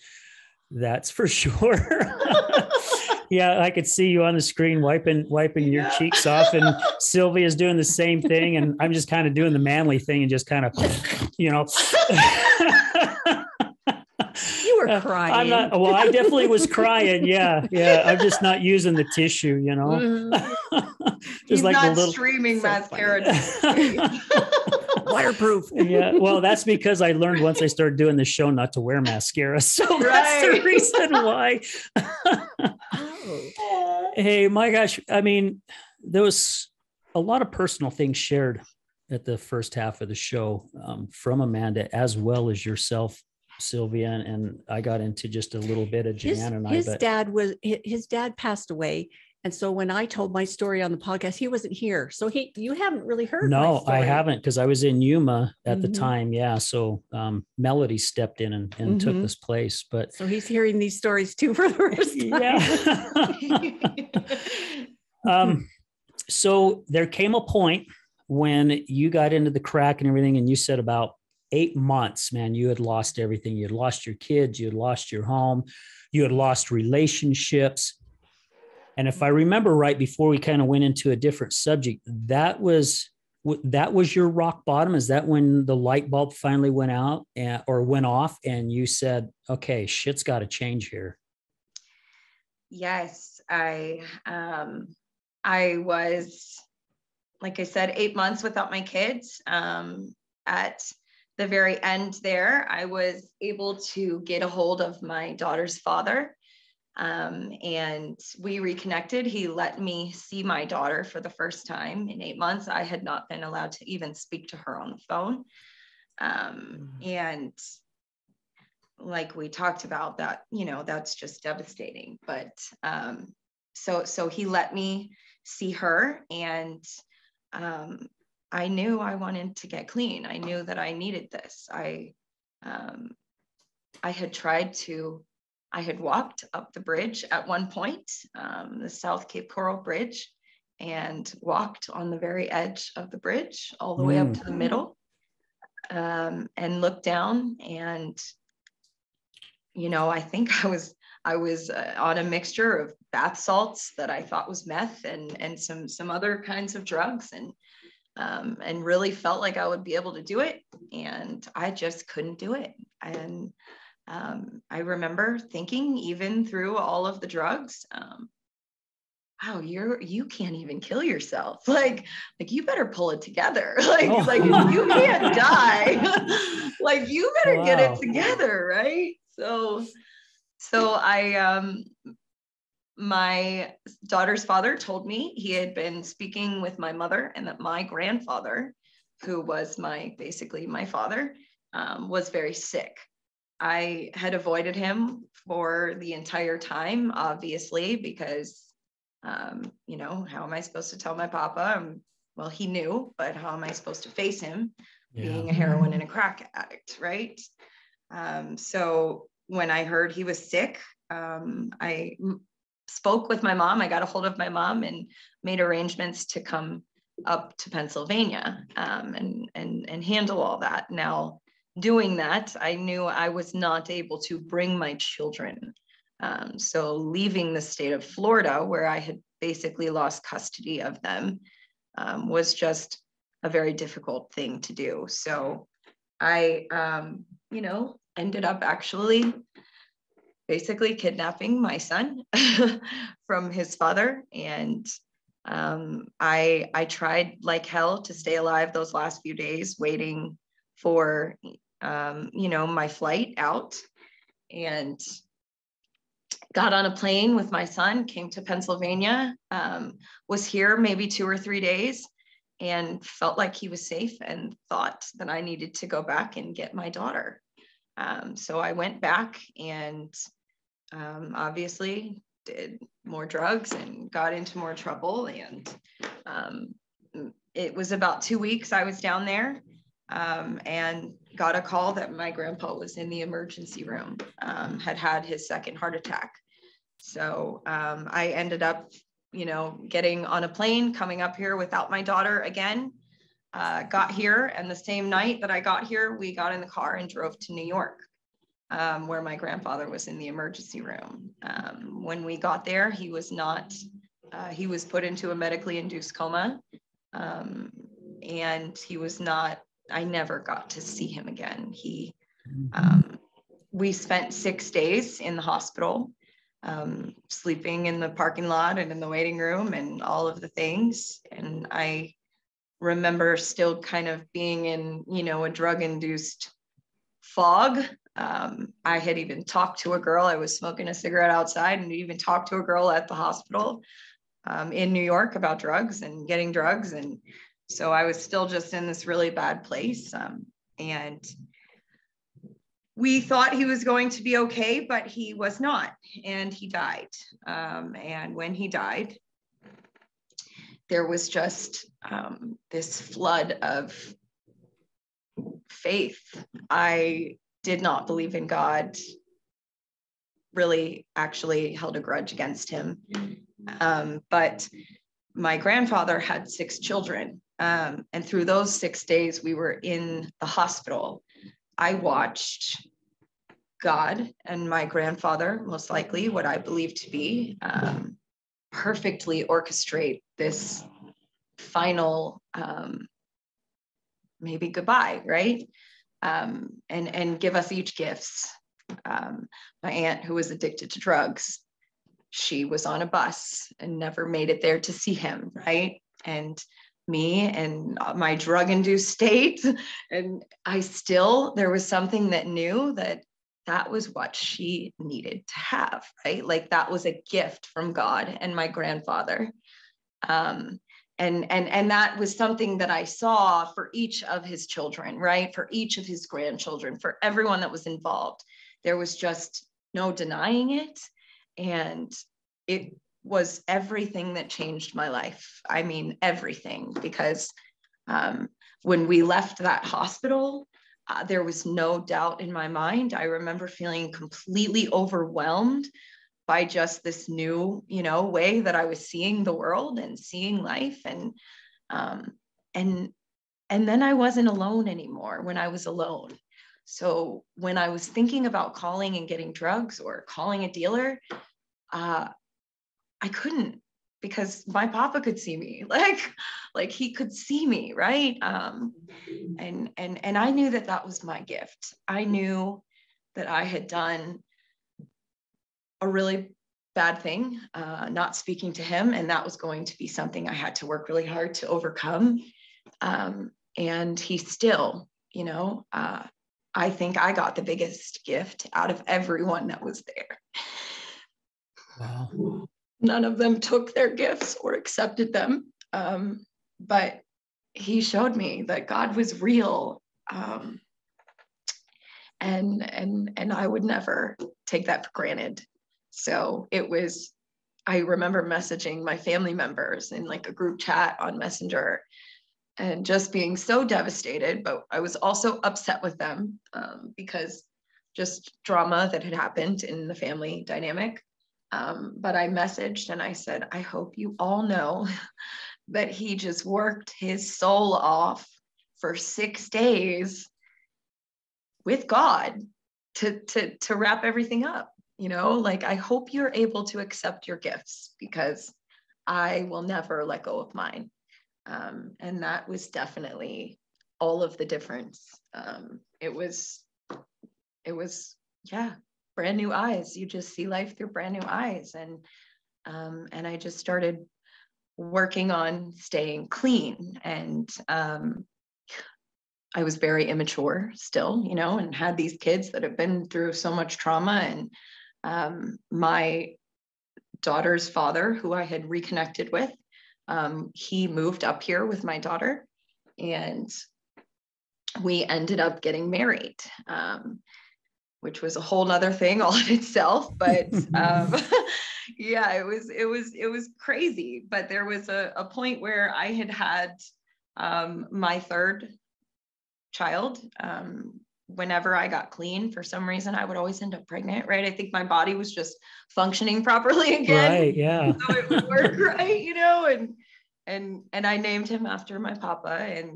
that's for sure. Yeah, I could see you on the screen wiping your cheeks off, and Sylvia's doing the same thing, and I'm just kind of doing the manly thing and just kind of, You were crying. I definitely was crying. Yeah. I'm just not using the tissue, He's like not the little streaming mascara. Waterproof. Yeah, well, that's because I learned once I started doing the show not to wear mascara. So that's the reason why. Hey, my gosh. I mean, there was a lot of personal things shared at the first half of the show from Amanda, as well as yourself, Sylvia. And I got into just a little bit of Jan and I. His dad passed away. And so when I told my story on the podcast, he wasn't here. So you haven't really heard my No, story. I haven't, because I was in Yuma at the time. Yeah. So Melody stepped in and took this place. But so he's hearing these stories too for the first time. So there came a point when you got into the crack and everything, and you said about 8 months, man, you had lost everything. You had lost your kids, you had lost your home, you had lost relationships. And if I remember right, before we kind of went into a different subject, that was your rock bottom. Is that when the light bulb finally went out or went off and you said, okay, shit's got to change here? Yes, I was, like I said, 8 months without my kids. At the very end there, I was able to get a hold of my daughter's father. And we reconnected. He let me see my daughter for the first time in 8 months. I had not been allowed to even speak to her on the phone. And like we talked about that, that's just devastating. But, so he let me see her, and, I knew I wanted to get clean. I knew that I needed this. I had walked up the bridge at one point, the South Cape Coral Bridge, and walked on the very edge of the bridge all the way up to the middle, and looked down. And, I think I was on a mixture of bath salts that I thought was meth and some other kinds of drugs, and really felt like I would be able to do it. And I just couldn't do it. And I remember thinking, even through all of the drugs, wow, you can't even kill yourself. Like you better pull it together. Like you can't die. Like you better get it together. Right. So my daughter's father told me he had been speaking with my mother, and that my grandfather, who was basically my father, was very sick. I had avoided him for the entire time, obviously, because, you know, how am I supposed to tell my papa? Well, he knew, but how am I supposed to face him being a heroin and a crack addict, right? So when I heard he was sick, I spoke with my mom. I got a hold of my mom and made arrangements to come up to Pennsylvania and handle all that. Now, doing that, I knew I was not able to bring my children. So leaving the state of Florida, where I had basically lost custody of them, was just a very difficult thing to do. So I, you know, ended up actually basically kidnapping my son from his father. And I tried like hell to stay alive those last few days, waiting for, you know, my flight out, and got on a plane with my son, came to Pennsylvania, was here maybe 2 or 3 days, and felt like he was safe and thought that I needed to go back and get my daughter. So I went back and obviously did more drugs and got into more trouble. And it was about 2 weeks I was down there, and got a call that my grandpa was in the emergency room, had his second heart attack. So I ended up, you know, getting on a plane, coming up here without my daughter again. Got here, and the same night that I got here, we got in the car and drove to New York, where my grandfather was in the emergency room. When we got there, he was not, he was put into a medically induced coma, and he was not, I never got to see him again. We spent 6 days in the hospital, sleeping in the parking lot and in the waiting room and all of the things. And I remember still kind of being in, you know, a drug-induced fog. I had even talked to a girl. I was smoking a cigarette outside and even talked to a girl at the hospital in New York about drugs and getting drugs. And so I was still just in this really bad place. And we thought he was going to be okay, but he was not, and he died. And when he died, there was just this flood of faith. I did not believe in God, really actually held a grudge against him. But my grandfather had 6 children. And through those 6 days we were in the hospital, I watched God and my grandfather, most likely what I believe to be, perfectly orchestrate this final, maybe goodbye, right? And give us each gifts. My aunt, who was addicted to drugs, she was on a bus and never made it there to see him, right? And me and my drug-induced state, and there was something that knew that was what she needed to have, right? Like that was a gift from God and my grandfather. And that was something that I saw for each of his children, right? For each of his grandchildren, for everyone that was involved. There was just no denying it. And it was everything that changed my life. I mean, everything, because when we left that hospital, there was no doubt in my mind. I remember feeling completely overwhelmed by just this new, you know, way that I was seeing the world and seeing life. And then I wasn't alone anymore when I was alone. So when I was thinking about calling and getting drugs or calling a dealer, I couldn't, because my papa could see me, like he could see me, right? And I knew that was my gift. I knew that I had done a really bad thing, not speaking to him. And that was going to be something I had to work really hard to overcome. And he still, I think I got the biggest gift out of everyone that was there. Wow. None of them took their gifts or accepted them. But he showed me that God was real. And I would never take that for granted. So I remember messaging my family members in like a group chat on Messenger and just being so devastated, but I was also upset with them because just drama that had happened in the family dynamic. But I messaged and I said, I hope you all know that he just worked his soul off for 6 days with God to wrap everything up. Like, I hope you're able to accept your gifts, because I will never let go of mine. And that was definitely all of the difference. It was, yeah, brand new eyes. You just see life through brand new eyes. And I just started working on staying clean. And I was very immature still, and had these kids that have been through so much trauma. And my daughter's father, who I had reconnected with, he moved up here with my daughter, and we ended up getting married, which was a whole nother thing all in itself. But yeah, it was crazy. But there was a point where I had my third child. Whenever I got clean, for some reason, I would always end up pregnant, right? I think my body was just functioning properly again. Right, yeah. So it would work, right? And I named him after my papa.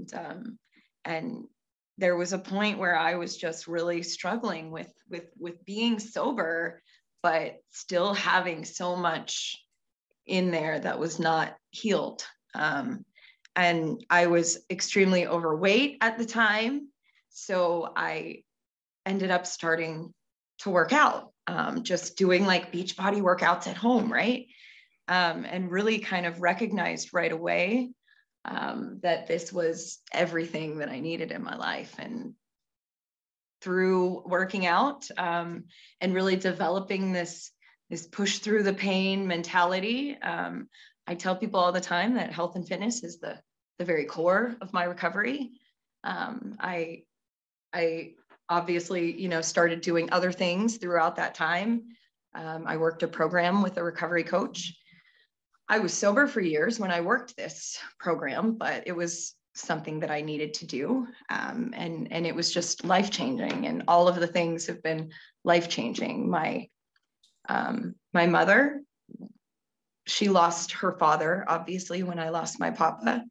And there was a point where I was just really struggling with being sober, but still having so much in there that was not healed. And I was extremely overweight at the time. So I ended up starting to work out, just doing like beach body workouts at home, right? And really kind of recognized right away that this was everything that I needed in my life. And through working out and really developing this push through the pain mentality, I tell people all the time that health and fitness is the very core of my recovery. I obviously, started doing other things throughout that time. I worked a program with a recovery coach. I was sober for years when I worked this program, but it was something that I needed to do. And it was just life-changing, and all of the things have been life-changing. My mother, she lost her father, obviously, when I lost my papa.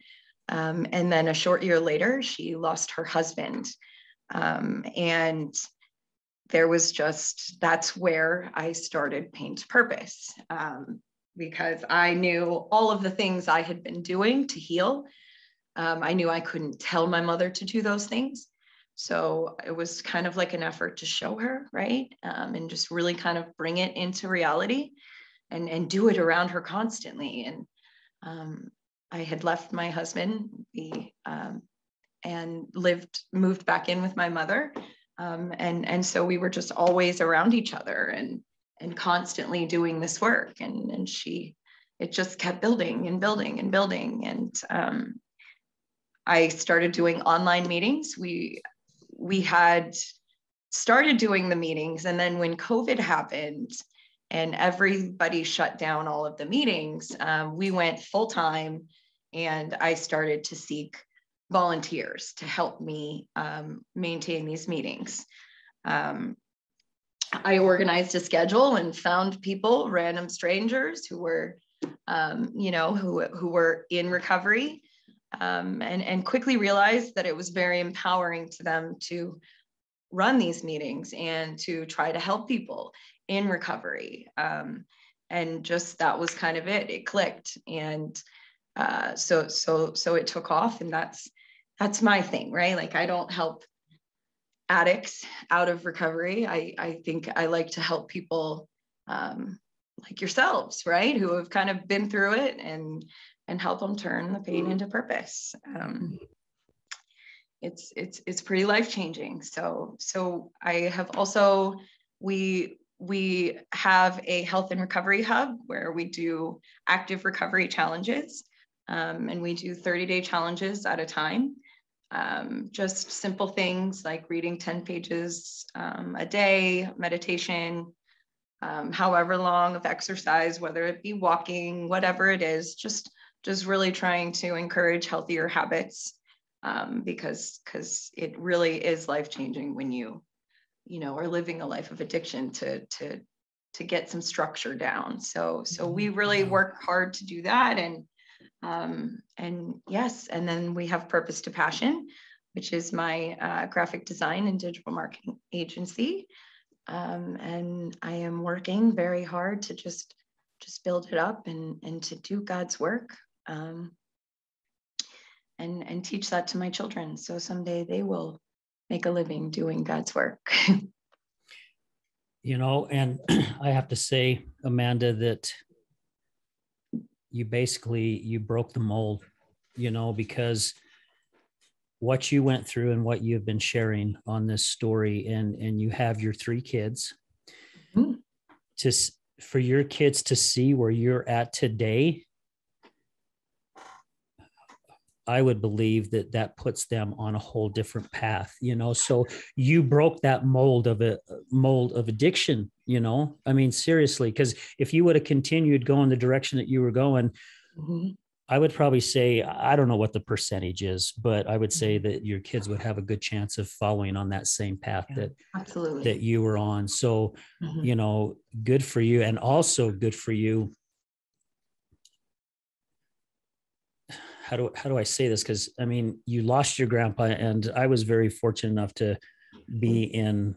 And then a short year later, she lost her husband. And there was that's where I started Pain to Purpose, because I knew all of the things I had been doing to heal. I knew I couldn't tell my mother to do those things. So it was kind of like an effort to show her, right? And just really kind of bring it into reality and do it around her constantly. And I had left my husband and moved back in with my mother. And so we were just always around each other and constantly doing this work. And it just kept building and building and building. And I started doing online meetings. We had started doing the meetings, and then when COVID happened and everybody shut down all of the meetings, we went full time, and I started to seek volunteers to help me maintain these meetings. I organized a schedule and found people, random strangers who were, who were in recovery, and quickly realized that it was very empowering to them to run these meetings and to try to help people in recovery. And just that was kind of it. It clicked, and so it took off, and that's my thing, right? Like, I don't help addicts out of recovery. I think I like to help people like yourselves, right? Who have kind of been through it and help them turn the pain into purpose. It's pretty life-changing. So I have also, we have a health and recovery hub where we do active recovery challenges. And we do 30-day challenges at a time. Just simple things like reading 10 pages a day, meditation, however long of exercise, whether it be walking, whatever it is, just really trying to encourage healthier habits, because it really is life-changing when you are living a life of addiction to get some structure down. So we really work hard to do that. And yes, and then we have Purpose to Passion, which is my graphic design and digital marketing agency. And I am working very hard to just build it up and to do God's work, and teach that to my children. So someday they will make a living doing God's work. And I have to say, Amanda, that you broke the mold, because what you went through and what you've been sharing on this story, and you have your 3 kids, for your kids to see where you're at today, I would believe that puts them on a whole different path, so you broke that mold of addiction, I mean, seriously, because if you would have continued going the direction that you were going, I would probably say, I don't know what the percentage is, but I would say that your kids would have a good chance of following on that same path that you were on. So, good for you. And also good for you. How do I say this? Because I mean, you lost your grandpa, and I was very fortunate enough to be in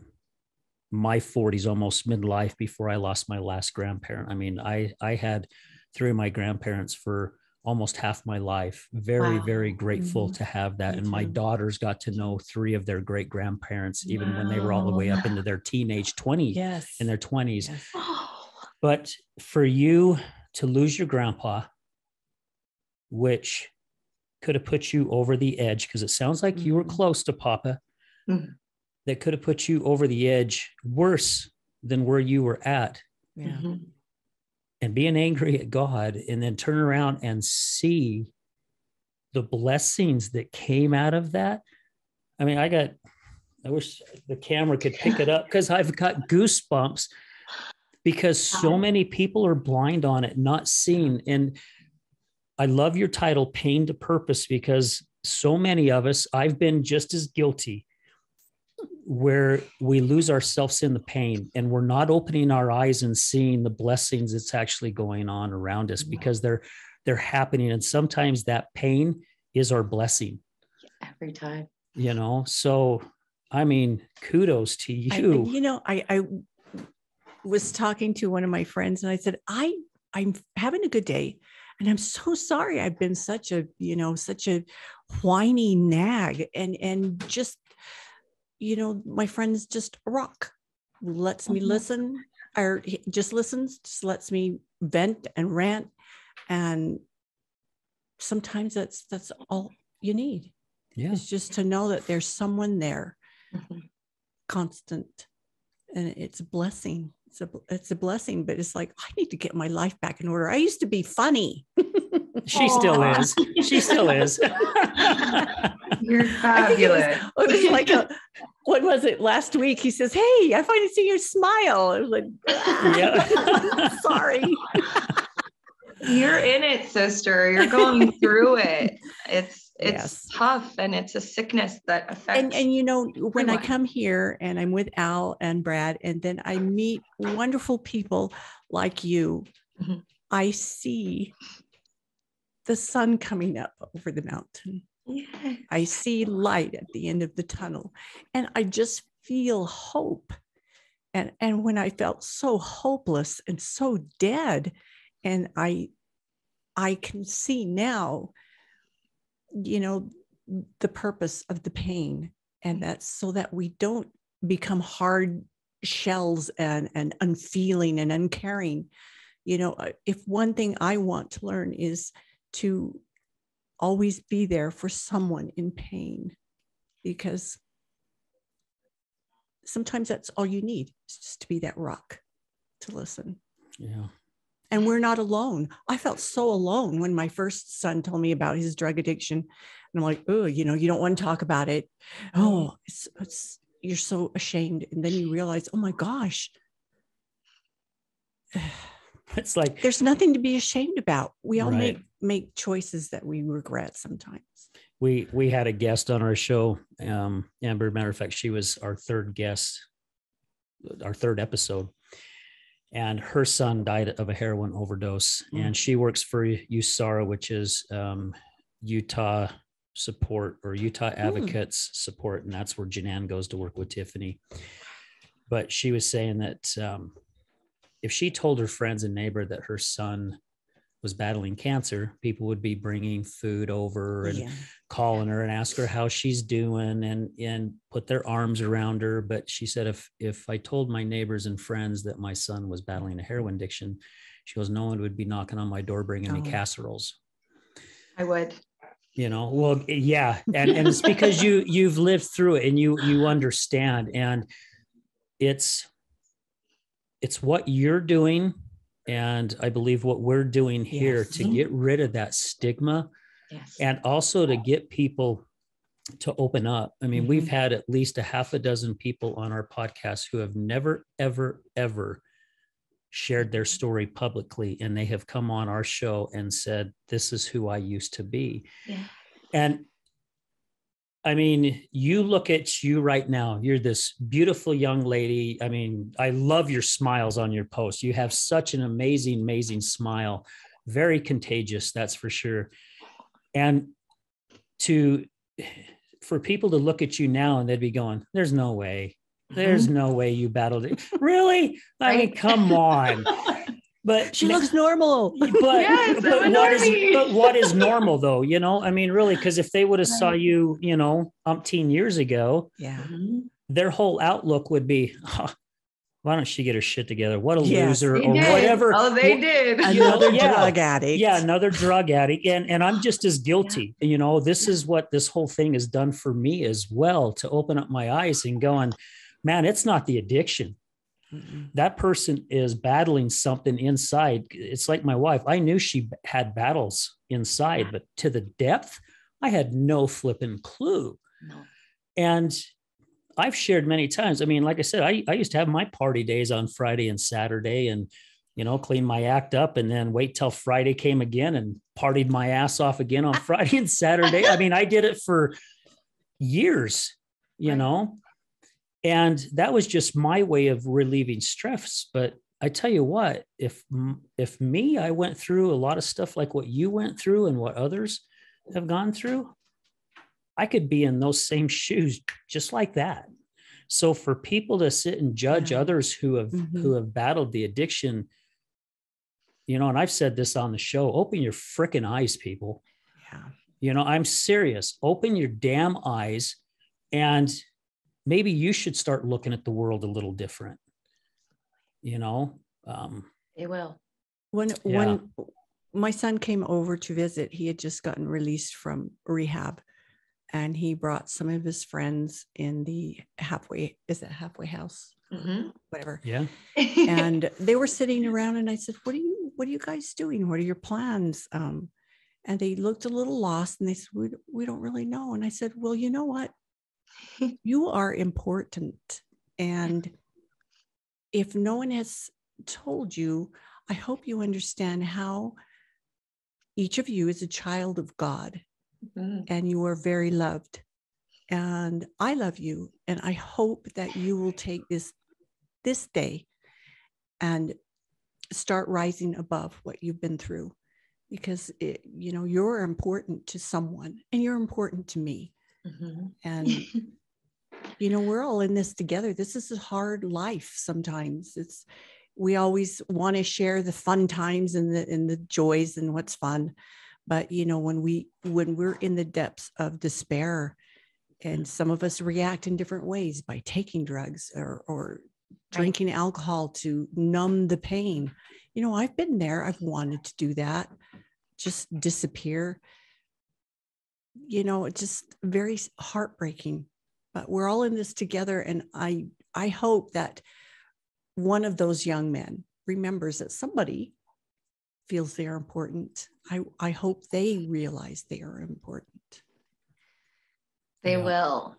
my 40s, almost midlife, before I lost my last grandparent. I mean, I had 3 of my grandparents for almost half my life. Very, very grateful to have that. And my daughters got to know 3 of their great grandparents, even when they were all the way up into their teenage 20s, in their 20s. Yes. But for you to lose your grandpa, which could have put you over the edge, because it sounds like you were close to Papa, that could have put you over the edge worse than where you were at. And being angry at God, and then turn around and see the blessings that came out of that. I mean, I wish the camera could pick it up, because I've got goosebumps, because so many people are blind on it, not seeing. And I love your title, Pain to Purpose, because so many of us, I've been just as guilty, where we lose ourselves in the pain, and we're not opening our eyes and seeing the blessings that's actually going on around us, because they're happening. And sometimes that pain is our blessing. Every time. So, I mean, kudos to you. I was talking to one of my friends, and I said, I'm having a good day. And I'm so sorry. I've been such a whiny nag, and just, my friend's just a rock, lets me listen, or just listens, just lets me vent and rant. And sometimes that's all you need. Yeah. It's just to know that there's someone there, constant, and it's a blessing. It's a blessing, but it's like, I need to get my life back in order. I used to be funny. She still is. She still is. You're fabulous. It was like what was it last week? He says, "Hey, I finally see your smile." I was like, yeah. Sorry. You're in it, sister. You're going through it. It's tough, and it's a sickness that affects. And when I come here and I'm with Al and Brad, and then I meet wonderful people like you, I see the sun coming up over the mountain. Yes. I see light at the end of the tunnel, and I just feel hope. And when I felt so hopeless and so dead, and I can see now, the purpose of the pain, and that's so that we don't become hard shells and unfeeling and uncaring, You know, if one thing I want to learn is to always be there for someone in pain, because sometimes that's all you need, is just to be that rock to listen. Yeah. And we're not alone. I felt so alone when my first son told me about his drug addiction. And I'm like, oh, you know, you don't want to talk about it. Oh, it's you're so ashamed. And then you realize, oh my gosh, It's like, there's nothing to be ashamed about. We all Right. make choices that we regret sometimes. we had a guest on our show, Amber. Matter of fact, she was our third guest, our third episode, and her son died of a heroin overdose. And she works for USARA, which is Utah Support, or Utah Advocates Support, and that's where Janan goes to work with Tiffany. But she was saying that if she told her friends and neighbor that her son was battling cancer, people would be bringing food over and calling her and ask her how she's doing and put their arms around her. But she said, if I told my neighbors and friends that my son was battling a heroin addiction, she goes, no one would be knocking on my door bringing me casseroles. I would. You know, well, yeah. And it's because you've lived through it and you understand. And it's what you're doing. And I believe what we're doing here to get rid of that stigma, and also to get people to open up. I mean, we've had at least a half a dozen people on our podcast who have never, ever, ever shared their story publicly. And they have come on our show and said, this is who I used to be. Yeah. And I mean, you look at you right now, you're this beautiful young lady. I mean, I love your smiles on your posts. You have such an amazing, amazing smile, very contagious, that's for sure. And for people to look at you now and they'd be going, there's no way. There's no way you battled it. Really? I mean, come on. But she looks normal. But, Yes, but what is normal though? You know, I mean, really, because if they would have saw you, you know, umpteen years ago, their whole outlook would be, why don't she get her shit together? What a loser, or whatever. Oh, they did. Another drug addict. Yeah, another drug addict. And I'm just as guilty. You know, this is what this whole thing has done for me as well, to open up my eyes and going, man, it's not the addiction. That person is battling something inside. It's like my wife. I knew she had battles inside, but to the depth, I had no flipping clue. No. And I've shared many times. I mean, like I said, I used to have my party days on Friday and Saturday and, you know, clean my act up and then wait till Friday came again and partied my ass off again on Friday and Saturday. I mean, I did it for years, you know. And that was just my way of relieving stress. But I tell you what, if I went through a lot of stuff like what you went through and what others have gone through, I could be in those same shoes just like that. So for people to sit and judge others who have battled the addiction, you know, and I've said this on the show, open your freaking eyes, people. Yeah. You know, I'm serious. Open your damn eyes, and maybe you should start looking at the world a little different, you know? It will. When my son came over to visit, he had just gotten released from rehab, and he brought some of his friends in the halfway house, whatever. Yeah. And they were sitting around, and I said, what are you guys doing? What are your plans? And they looked a little lost, and they said, we don't really know. And I said, well, you know what? You are important. And if no one has told you, I hope you understand how each of you is a child of God, and you are very loved. And I love you. And I hope that you will take this day and start rising above what you've been through, because you know, you're important to someone, and you're important to me. And, you know, we're all in this together. This is a hard life. Sometimes we always want to share the fun times and the joys and what's fun. But, you know, when we're in the depths of despair, and some of us react in different ways by taking drugs or drinking alcohol to numb the pain, You know, I've been there. I've wanted to do that, just disappear. You know, it's just very heartbreaking, but we're all in this together. And I hope that one of those young men remembers that somebody feels they are important. I hope they realize they are important. They will.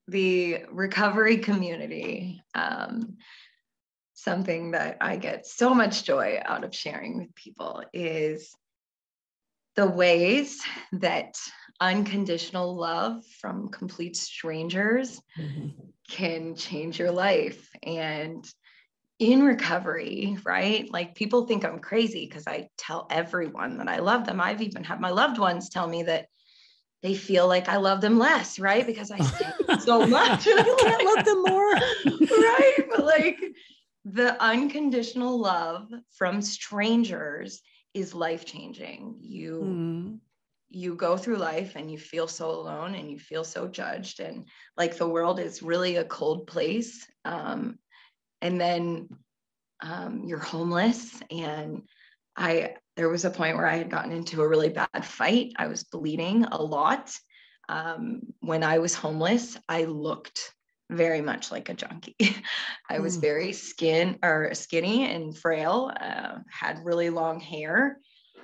The recovery community, something that I get so much joy out of sharing with people is the ways that unconditional love from complete strangers can change your life. And in recovery, right? Like, people think I'm crazy because I tell everyone that I love them. I've even had my loved ones tell me that they feel like I love them less, right? Because I say so much. You can't love them more. Right? But like, the unconditional love from strangers is life-changing. You go through life and you feel so alone and you feel so judged, and like the world is really a cold place. And then you're homeless. And there was a point where I had gotten into a really bad fight. I was bleeding a lot. When I was homeless, I looked very much like a junkie. I was very skinny and frail, had really long hair,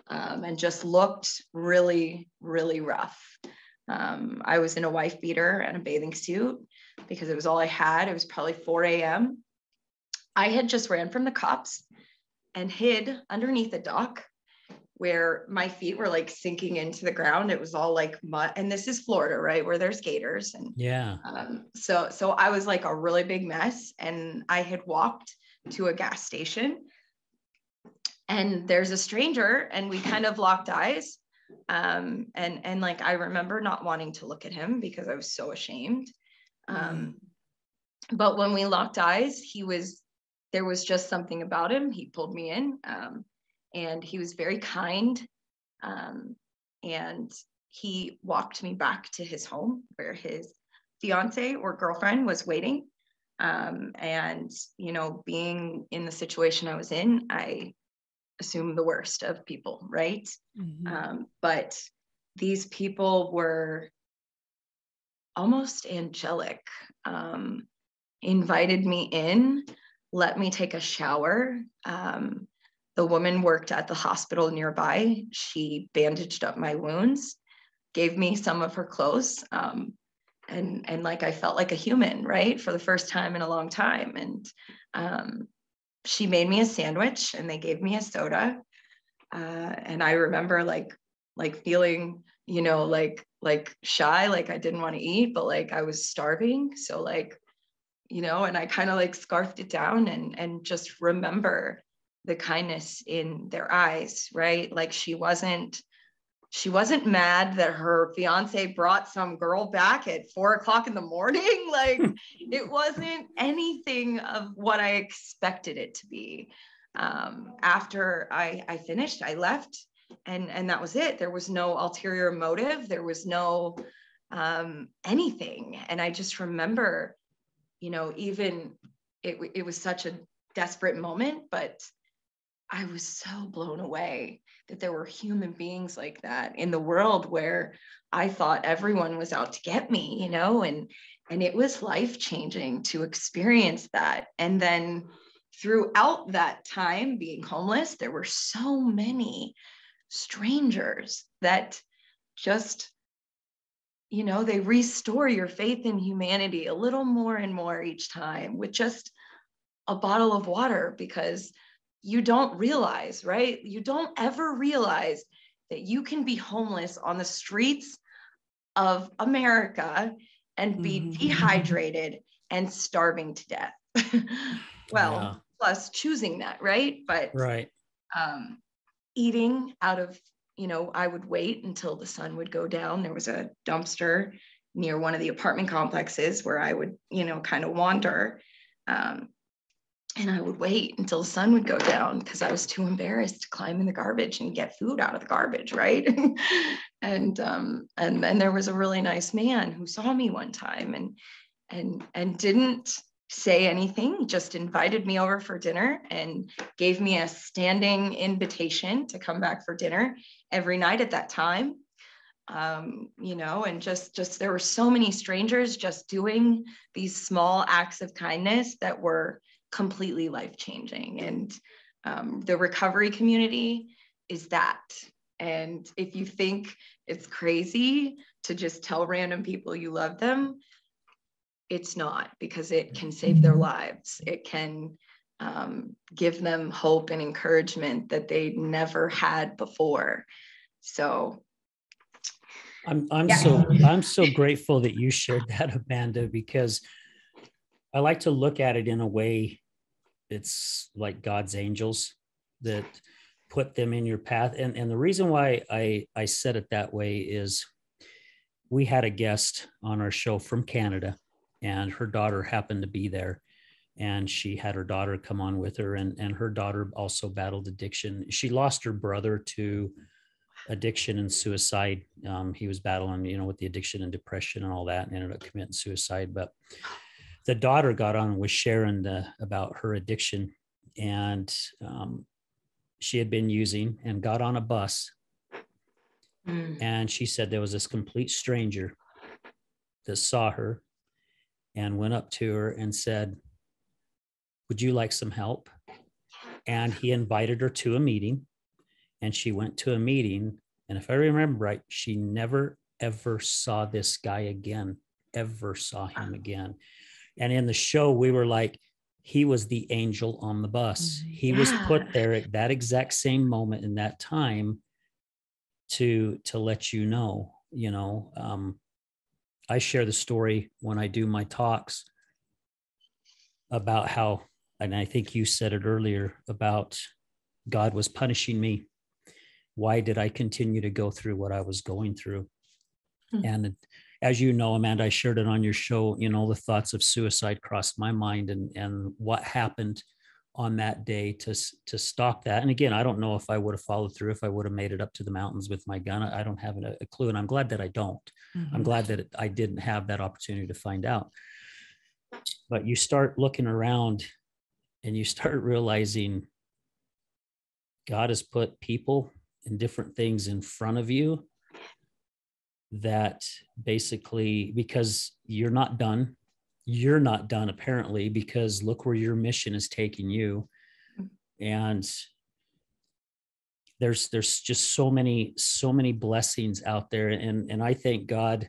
and just looked really, really rough. I was in a wife beater and a bathing suit because it was all I had. It was probably 4 a.m. I had just ran from the cops and hid underneath a dock where my feet were like sinking into the ground. It was all like mud. And this is Florida, right? Where there's gators. And so I was like a really big mess. And I had walked to a gas station, and there's a stranger, and we kind of locked eyes. And like, I remember not wanting to look at him because I was so ashamed. But when we locked eyes, there was just something about him. He pulled me in, and he was very kind. And he walked me back to his home where his fiance or girlfriend was waiting. And, you know, being in the situation I was in, I assumed the worst of people, right? But these people were almost angelic, invited me in, let me take a shower. The woman worked at the hospital nearby. She bandaged up my wounds, gave me some of her clothes. And like, I felt like a human, right? For the first time in a long time. And she made me a sandwich, and they gave me a soda. And I remember like feeling, you know, like shy, like I didn't want to eat, but like I was starving. So like, you know, and I kind of like scarfed it down and just remember the kindness in their eyes, right? Like, she wasn't mad that her fiance brought some girl back at 4 o'clock in the morning. Like, it wasn't anything of what I expected it to be. After I finished, I left, and that was it. There was no ulterior motive. There was no anything. And I just remember, you know, even it was such a desperate moment, but I was so blown away that there were human beings like that in the world, where I thought everyone was out to get me, you know, and it was life-changing to experience that. And then throughout that time being homeless, there were so many strangers that just, you know, they restore your faith in humanity a little more and more each time with just a bottle of water, because you don't realize, right? You don't ever realize that you can be homeless on the streets of America and be dehydrated and starving to death. Well, plus choosing that, right? But eating out of, you know, I would wait until the sun would go down. There was a dumpster near one of the apartment complexes where I would, you know, kind of wander. And I would wait until the sun would go down because I was too embarrassed to climb in the garbage and get food out of the garbage, right? And then there was a really nice man who saw me one time and didn't say anything, just invited me over for dinner and gave me a standing invitation to come back for dinner every night at that time. You know, and just there were so many strangers just doing these small acts of kindness that were completely life-changing. And the recovery community is that. And if you think it's crazy to just tell random people you love them, it's not, because it can save their lives. It can give them hope and encouragement that they never had before. So I'm so grateful that you shared that, Amanda, because I like to look at it in a way, it's like God's angels that put them in your path. And the reason why I said it that way is we had a guest on our show from Canada, and her daughter happened to be there. And she had her daughter come on with her, and her daughter also battled addiction. She lost her brother to addiction and suicide. He was battling, you know, with the addiction and depression and all that, and ended up committing suicide. But the daughter got on and was sharing about her addiction, and she had been using and got on a bus. And she said there was this complete stranger that saw her and went up to her and said, "Would you like some help?" And he invited her to a meeting, and she went to a meeting. And if I remember right, she never, ever saw this guy again, ever saw him again. And in the show, we were like, he was the angel on the bus. He was put there at that exact same moment in that time to let you know, I share the story when I do my talks about how, and I think you said it earlier, about God was punishing me. Why did I continue to go through what I was going through? And as you know, Amanda, I shared it on your show, the thoughts of suicide crossed my mind, and what happened on that day to stop that. And again, I don't know if I would have followed through, if I would have made it up to the mountains with my gun. I don't have a clue. And I'm glad that I don't. I'm glad that I didn't have that opportunity to find out. But you start looking around and you start realizing God has put people and different things in front of you that basically, because you're not done apparently, because look where your mission is taking you. And there's just so many blessings out there. And I thank God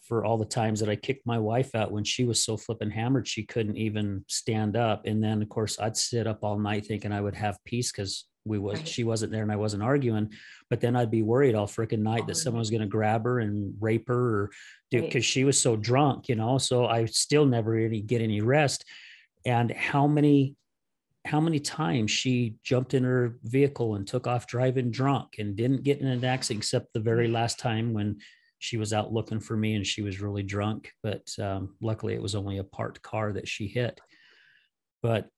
for all the times that I kicked my wife out when she was so flipping hammered she couldn't even stand up. And then of course I'd sit up all night thinking I would have peace because she wasn't there and I wasn't arguing, but then I'd be worried all freaking night that someone was going to grab her and rape her or do, because she was so drunk, so I still never really get any rest. And how many times she jumped in her vehicle and took off driving drunk and didn't get in an accident, except the very last time when she was out looking for me and she was really drunk. But luckily it was only a parked car that she hit. But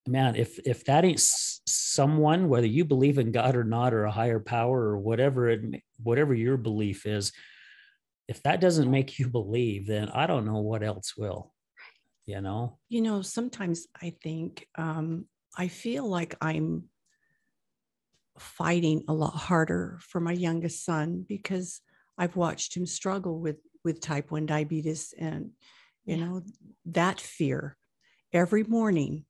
man, if that ain't someone, whether you believe in God or not, or a higher power or whatever your belief is, if that doesn't make you believe, then I don't know what else will, Sometimes I think, I feel like I'm fighting a lot harder for my youngest son because I've watched him struggle with type 1 diabetes. And, that fear every morning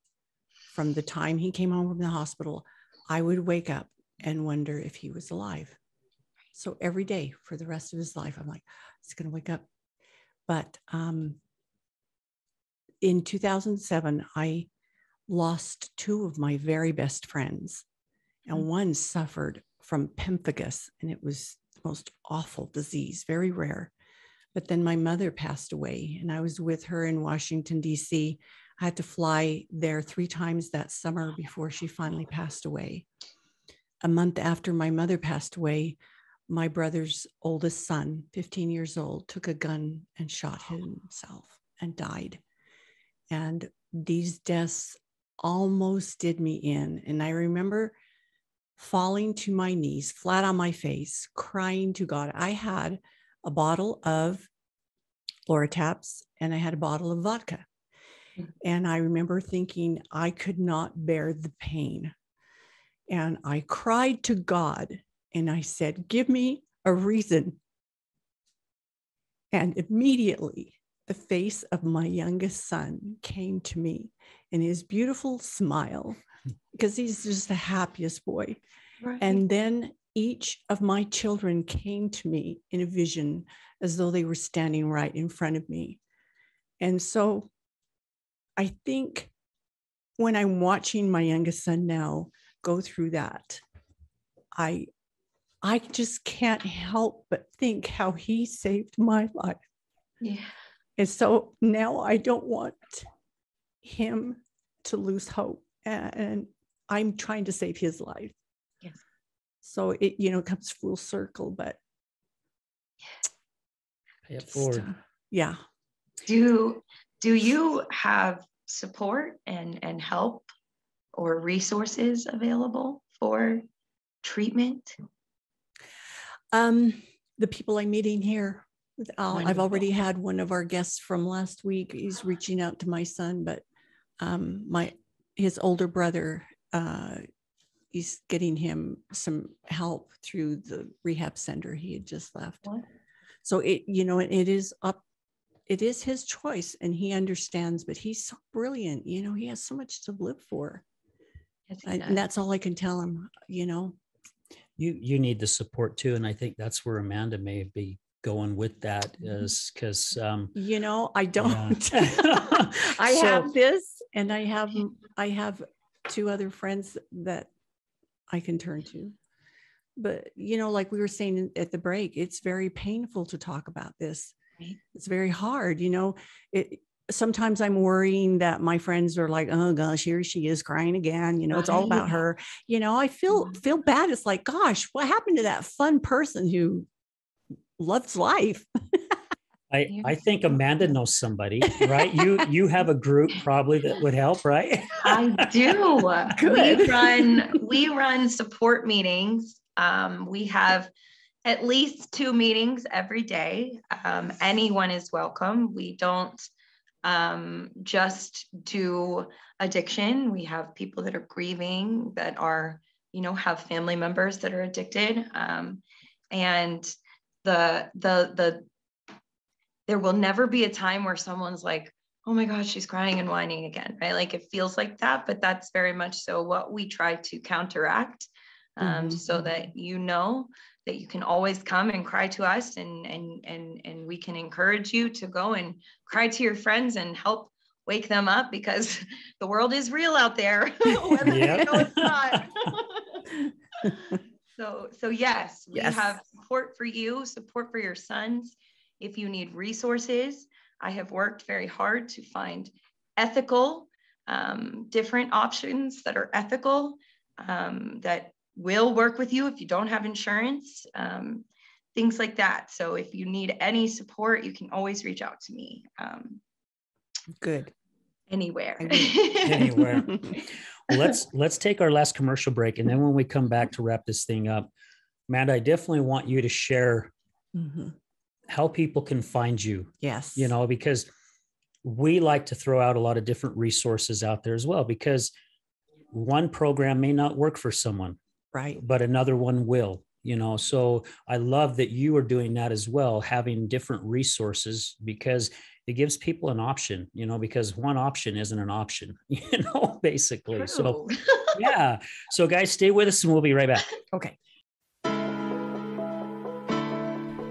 from the time he came home from the hospital, I would wake up and wonder if he was alive. So every day for the rest of his life, I'm like, he's going to wake up. But in 2007, I lost two of my very best friends, and one suffered from pemphigus, and it was the most awful disease, very rare. But then my mother passed away, and I was with her in Washington, D.C. I had to fly there 3 times that summer before she finally passed away. A month after my mother passed away, my brother's oldest son, 15 years old, took a gun and shot himself and died. And these deaths almost did me in. And I remember falling to my knees, flat on my face, crying to God. I had a bottle of Lorataps, and I had a bottle of vodka. And I remember thinking I could not bear the pain. And I cried to God and I said, give me a reason. And immediately the face of my youngest son came to me in his beautiful smile, because he's just the happiest boy. Right. And then each of my children came to me in a vision as though they were standing right in front of me. And so I think when I'm watching my youngest son now go through that, I just can't help but think how he saved my life. Yeah. And so now I don't want him to lose hope. And I'm trying to save his life. Yes. So it, comes full circle, but pay it forward. Yeah. Do you have support and help or resources available for treatment? The people I'm meeting here, I've already had one of our guests from last week. He's reaching out to my son, but his older brother, he's getting him some help through the rehab center he had just left. What? So it is his choice, and he understands, but he's so brilliant. He has so much to live for. Yes, and that's all I can tell him, You need the support too. And I think that's where Amanda may be going with that, is because I don't. Yeah. I have this, and I have two other friends that I can turn to. But like we were saying at the break, it's very painful to talk about this. Right. It's very hard. Sometimes I'm worrying that my friends are like, oh gosh, here she is crying again. It's all about her. I feel bad. It's like, gosh, what happened to that fun person who loves life? I think Amanda knows somebody, right? You have a group probably that would help, right? I do. Good. We run support meetings. We have at least 2 meetings every day. Anyone is welcome. We don't just do addiction. We have people that are grieving, that are, have family members that are addicted. And there will never be a time where someone's like, oh my gosh, she's crying and whining again, right? Like it feels like that, but that's very much so what we try to counteract, so that that you can always come and cry to us, and we can encourage you to go and cry to your friends and help wake them up, because the world is real out there, whether they know it's not. So yes, we have support for you, support for your sons. If you need resources, I have worked very hard to find ethical, different options that are ethical, that will work with you if you don't have insurance, things like that. So if you need any support, you can always reach out to me. Good. Anywhere. Anywhere. Well, let's take our last commercial break. And then when we come back to wrap this thing up, Amanda, I definitely want you to share how people can find you. Yes. Because we like to throw out a lot of different resources out there as well, because one program may not work for someone. Right. But another one will, so I love that you are doing that as well, having different resources, because it gives people an option, because one option isn't an option, basically. True. So, yeah. So guys, stay with us and we'll be right back. Okay.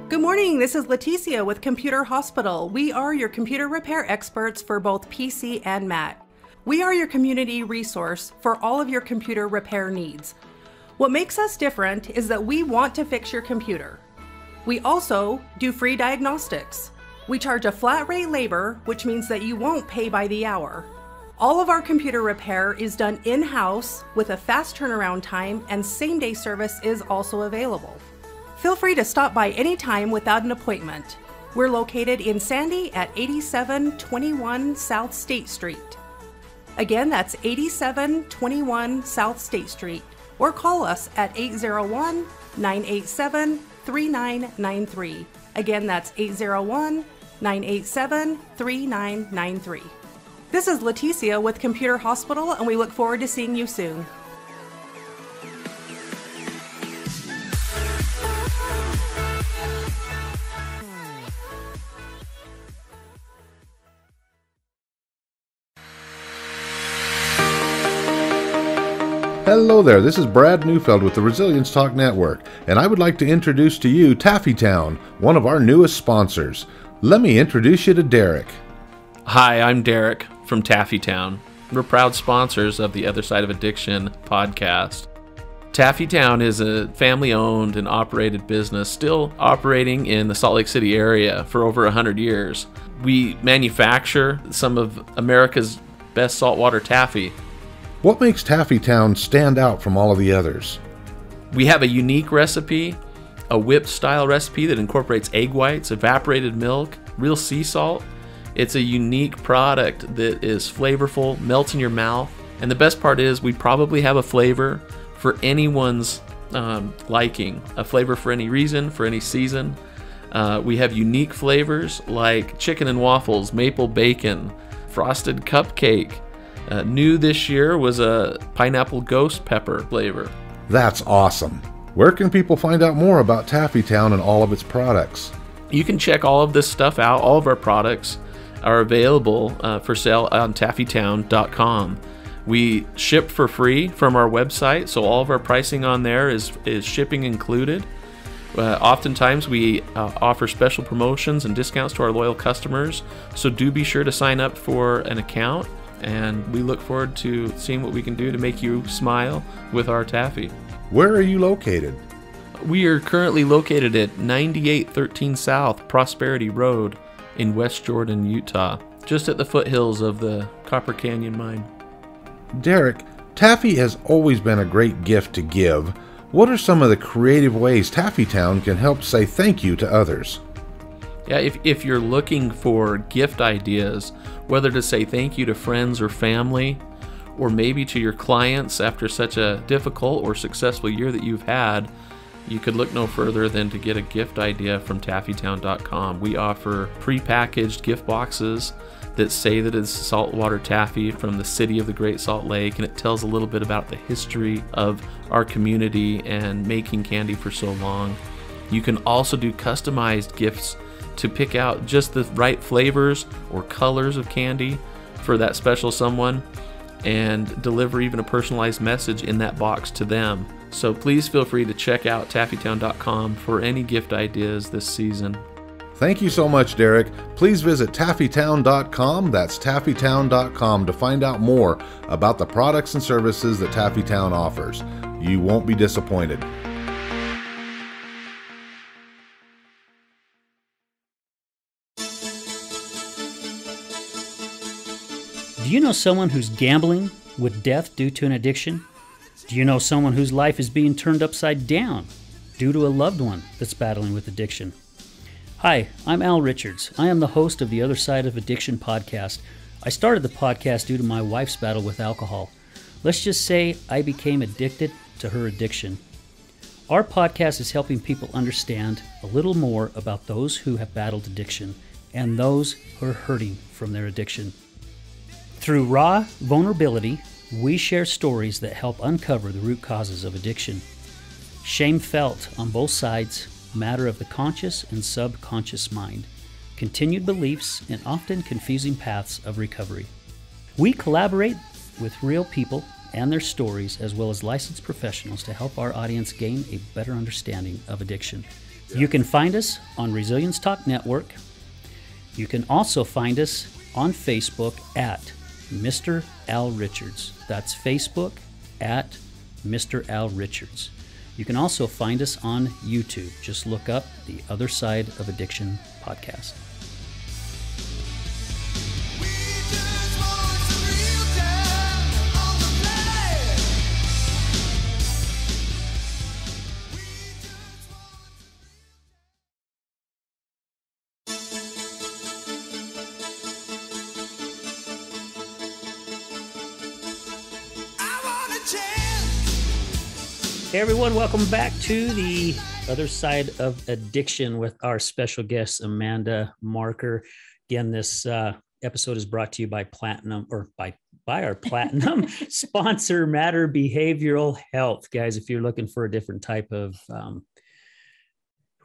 Good morning. This is Leticia with Computer Hospital. We are your computer repair experts for both PC and Mac. We are your community resource for all of your computer repair needs. What makes us different is that we want to fix your computer. We also do free diagnostics. We charge a flat rate labor, which means that you won't pay by the hour. All of our computer repair is done in-house with a fast turnaround time, and same-day service is also available. Feel free to stop by anytime without an appointment. We're located in Sandy at 8721 South State Street. Again, that's 8721 South State Street. Or call us at 801-987-3993. Again, that's 987-3993. This is Leticia with Computer Hospital, and we look forward to seeing you soon. Hello there, this is Brad Neufeld with the Resilience Talk Network, and I would like to introduce to you Taffytown, one of our newest sponsors. Let me introduce you to Derek. Hi, I'm Derek from Taffytown. We're proud sponsors of the Other Side of Addiction podcast. Taffytown is a family-owned and operated business still operating in the Salt Lake City area for over 100 years. We manufacture some of America's best saltwater taffy. What makes Taffytown stand out from all of the others? We have a unique recipe, a whip-style recipe that incorporates egg whites, evaporated milk, real sea salt. It's a unique product that is flavorful, melts in your mouth, and the best part is we probably have a flavor for anyone's liking, a flavor for any reason, for any season. We have unique flavors like chicken and waffles, maple bacon, frosted cupcake. New this year was a pineapple ghost pepper flavor. That's awesome. Where can people find out more about Taffytown and all of its products? You can check all of this stuff out. All of our products are available for sale on taffytown.com. We ship for free from our website, so all of our pricing on there is shipping included. Oftentimes we offer special promotions and discounts to our loyal customers, so do be sure to sign up for an account. And we look forward to seeing what we can do to make you smile with our taffy. Where are you located? We are currently located at 9813 South Prosperity Road in West Jordan, Utah, just at the foothills of the Copper Canyon mine. Derek, taffy has always been a great gift to give. What are some of the creative ways Taffytown can help say thank you to others? Yeah, if you're looking for gift ideas, whether to say thank you to friends or family, or maybe to your clients after such a difficult or successful year that you've had, you could look no further than to get a gift idea from taffytown.com. We offer pre-packaged gift boxes that say that it's saltwater taffy from the city of the Great Salt Lake, and it tells a little bit about the history of our community and making candy for so long. You can also do customized gifts to pick out just the right flavors or colors of candy for that special someone and deliver even a personalized message in that box to them. So please feel free to check out taffytown.com for any gift ideas this season. Thank you so much, Derek. Please visit taffytown.com, that's taffytown.com, to find out more about the products and services that Taffytown offers. You won't be disappointed. Do you know someone who's gambling with death due to an addiction? Do you know someone whose life is being turned upside down due to a loved one that's battling with addiction? Hi, I'm Al Richards. I am the host of the Other Side of Addiction podcast. I started the podcast due to my wife's battle with alcohol. Let's just say I became addicted to her addiction. Our podcast is helping people understand a little more about those who have battled addiction and those who are hurting from their addiction. Through raw vulnerability, we share stories that help uncover the root causes of addiction. Shame felt on both sides, matter of the conscious and subconscious mind, continued beliefs, and often confusing paths of recovery. We collaborate with real people and their stories, as well as licensed professionals, to help our audience gain a better understanding of addiction. You can find us on Resilience Talk Network. You can also find us on Facebook at Mr. Al Richards. That's Facebook at Mr. Al Richards. You can also find us on YouTube. Just look up the Other Side of Addiction podcast. Hey everyone, welcome back to the Other Side of Addiction with our special guest, Amanda Marker. Again, this episode is brought to you by our platinum sponsor, Matter Behavioral Health. Guys, if you're looking for a different type of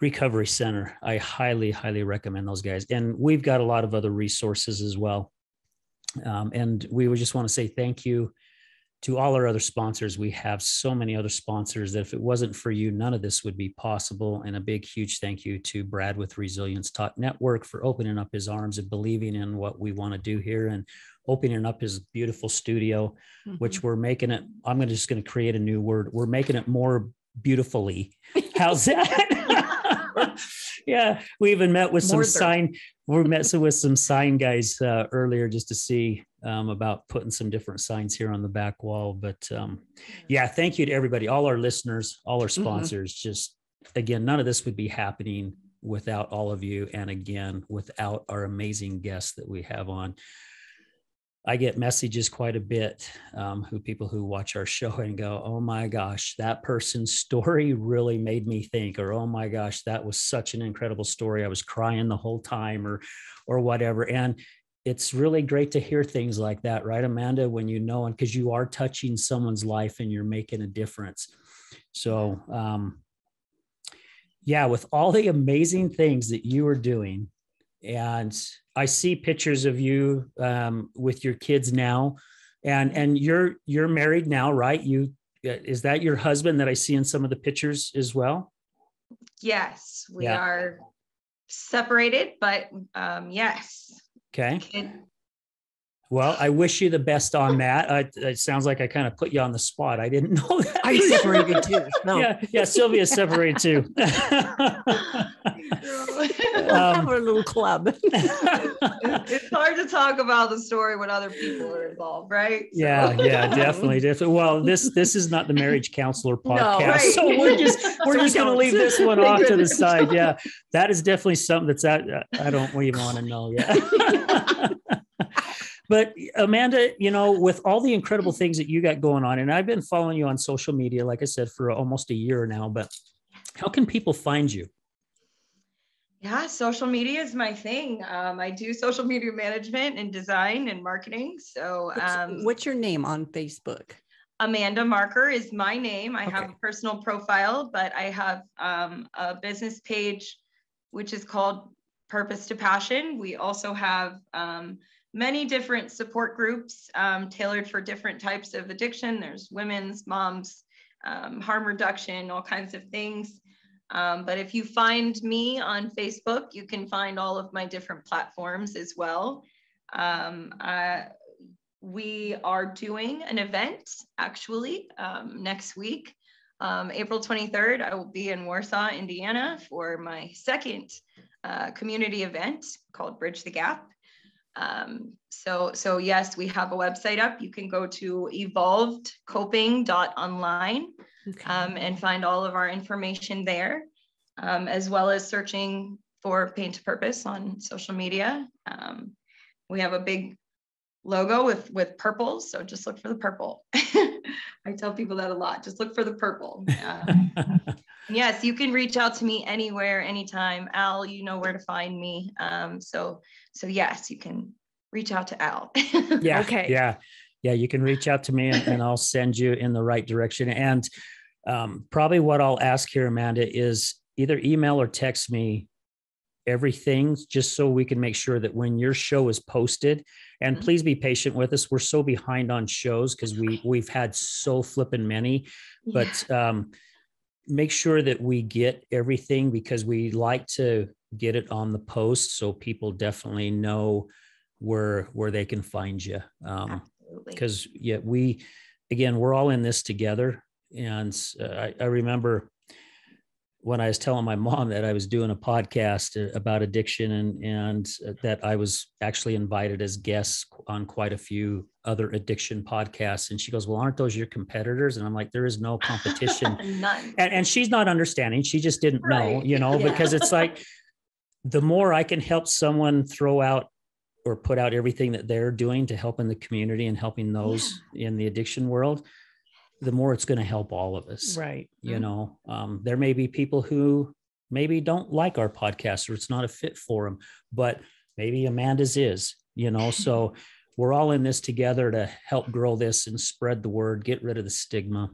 recovery center, I highly, highly recommend those guys. And we've got a lot of other resources as well. And we would just want to say thank you to all our other sponsors. We have so many other sponsors that if it wasn't for you, none of this would be possible. And a big, huge thank you to Brad with Resilience Talk Network for opening up his arms and believing in what we want to do here and opening up his beautiful studio, which we're making it. I'm just going to create a new word. We're making it more beautifully. How's that? Yeah. We even met with some sign. We met with some sign guys earlier just to see about putting some different signs here on the back wall. But yeah, thank you to everybody, all our listeners, all our sponsors. Just again, none of this would be happening without all of you. And again, without our amazing guests that we have on. I get messages quite a bit, people who watch our show and go, oh my gosh, that person's story really made me think, or, oh my gosh, that was such an incredible story. I was crying the whole time or whatever. And it's really great to hear things like that, right, Amanda, when you know, and because you are touching someone's life and you're making a difference. So yeah, with all the amazing things that you are doing, and I see pictures of you with your kids now, and you're married now, right? Is that your husband that I see in some of the pictures as well? Yes, we are separated, but yes. Okay. Well, I wish you the best on that. It sounds like I kind of put you on the spot. I didn't know that. I'm separated too. No. Yeah, Sylvia's separated too. Have a little club. It's hard to talk about the story when other people are involved, right? So. Yeah, definitely. Well, this is not the marriage counselor podcast, no, right. So we're just going to leave this one off to the side. Yeah, that is definitely something that's I don't even want to know yet. But Amanda, with all the incredible things that you got going on, and I've been following you on social media, like I said, for almost a year now, but how can people find you? Yeah, social media is my thing. I do social media management and design and marketing. So what's your name on Facebook? Amanda Marker is my name. I have a personal profile, but I have a business page, which is called Purpose to Passion. We also have many different support groups tailored for different types of addiction. There's women's, moms, harm reduction, all kinds of things. But if you find me on Facebook, you can find all of my different platforms as well. We are doing an event actually next week, April 23rd. I will be in Warsaw, Indiana for my second community event called Bridge the Gap. So yes, we have a website up. You can go to evolvedcoping.online and find all of our information there, as well as searching for Pain to Purpose on social media. We have a big logo with purple, so just look for the purple. I tell people that a lot. Just look for the purple. Yes, you can reach out to me anywhere, anytime. Al, you know where to find me. So yes, you can reach out to Al. Yeah. Okay. Yeah. You can reach out to me and I'll send you in the right direction. And probably what I'll ask here, Amanda, is either email or text me everything, just so we can make sure that when your show is posted, and please be patient with us. We're so behind on shows because we've had so flipping many, but make sure that we get everything, because we like to get it on the post so people definitely know where they can find you. Because we're all in this together. And I remember when I was telling my mom that I was doing a podcast about addiction and that I was actually invited as guests on quite a few other addiction podcasts. And she goes, well, aren't those your competitors? And I'm like, there is no competition. None. And she's not understanding. She just didn't know, because it's like, the more I can help someone throw out or put out everything that they're doing to help in the community and helping those in the addiction world, the more it's going to help all of us. Right. You know, there may be people who maybe don't like our podcast or it's not a fit for them, but maybe Amanda's is, you know, so we're all in this together to help grow this and spread the word, get rid of the stigma.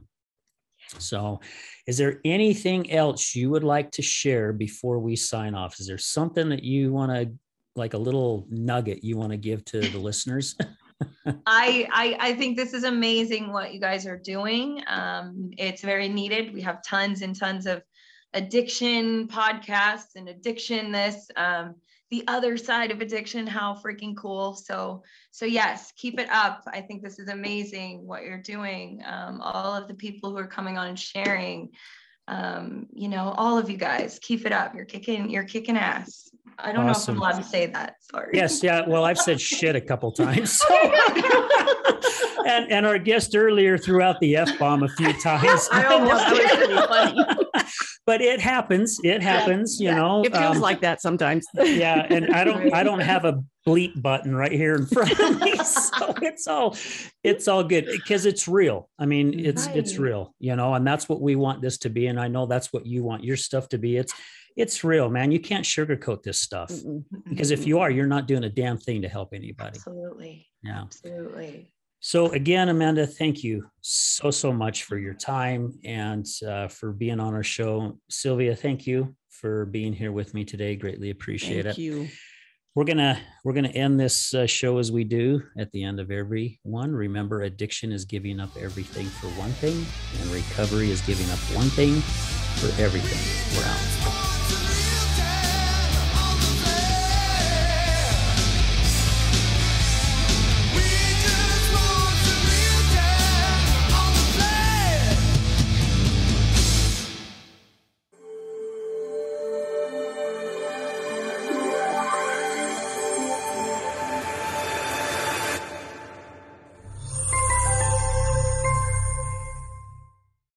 So is there anything else you would like to share before we sign off? Is there something that you want to, like a little nugget you want to give to the listeners? I think this is amazing what you guys are doing. It's very needed. We have tons and tons of addiction podcasts and addiction the other side of addiction. How freaking cool. So yes, keep it up. I think this is amazing what you're doing. All of the people who are coming on and sharing, you know, all of you guys, keep it up. You're kicking ass. I don't know if I'm allowed to say that. Sorry. Yes. Yeah. Well, I've said shit a couple times. So. and our guest earlier threw out the F-bomb a few times. I almost that was pretty funny. But it happens. It happens, you know. It feels like that sometimes. Yeah. And I don't have a bleep button right here in front of me. So it's all good because it's real. I mean, it's real, you know, and that's what we want this to be. And I know that's what you want your stuff to be. It's real, man. You can't sugarcoat this stuff because if you are, you're not doing a damn thing to help anybody. Absolutely. Yeah. Absolutely. So again, Amanda, thank you so much for your time and for being on our show. Sylvia, thank you for being here with me today. Greatly appreciate it. Thank you. We're gonna end this show as we do at the end of every one. Remember, addiction is giving up everything for one thing, and recovery is giving up one thing for everything. We're out.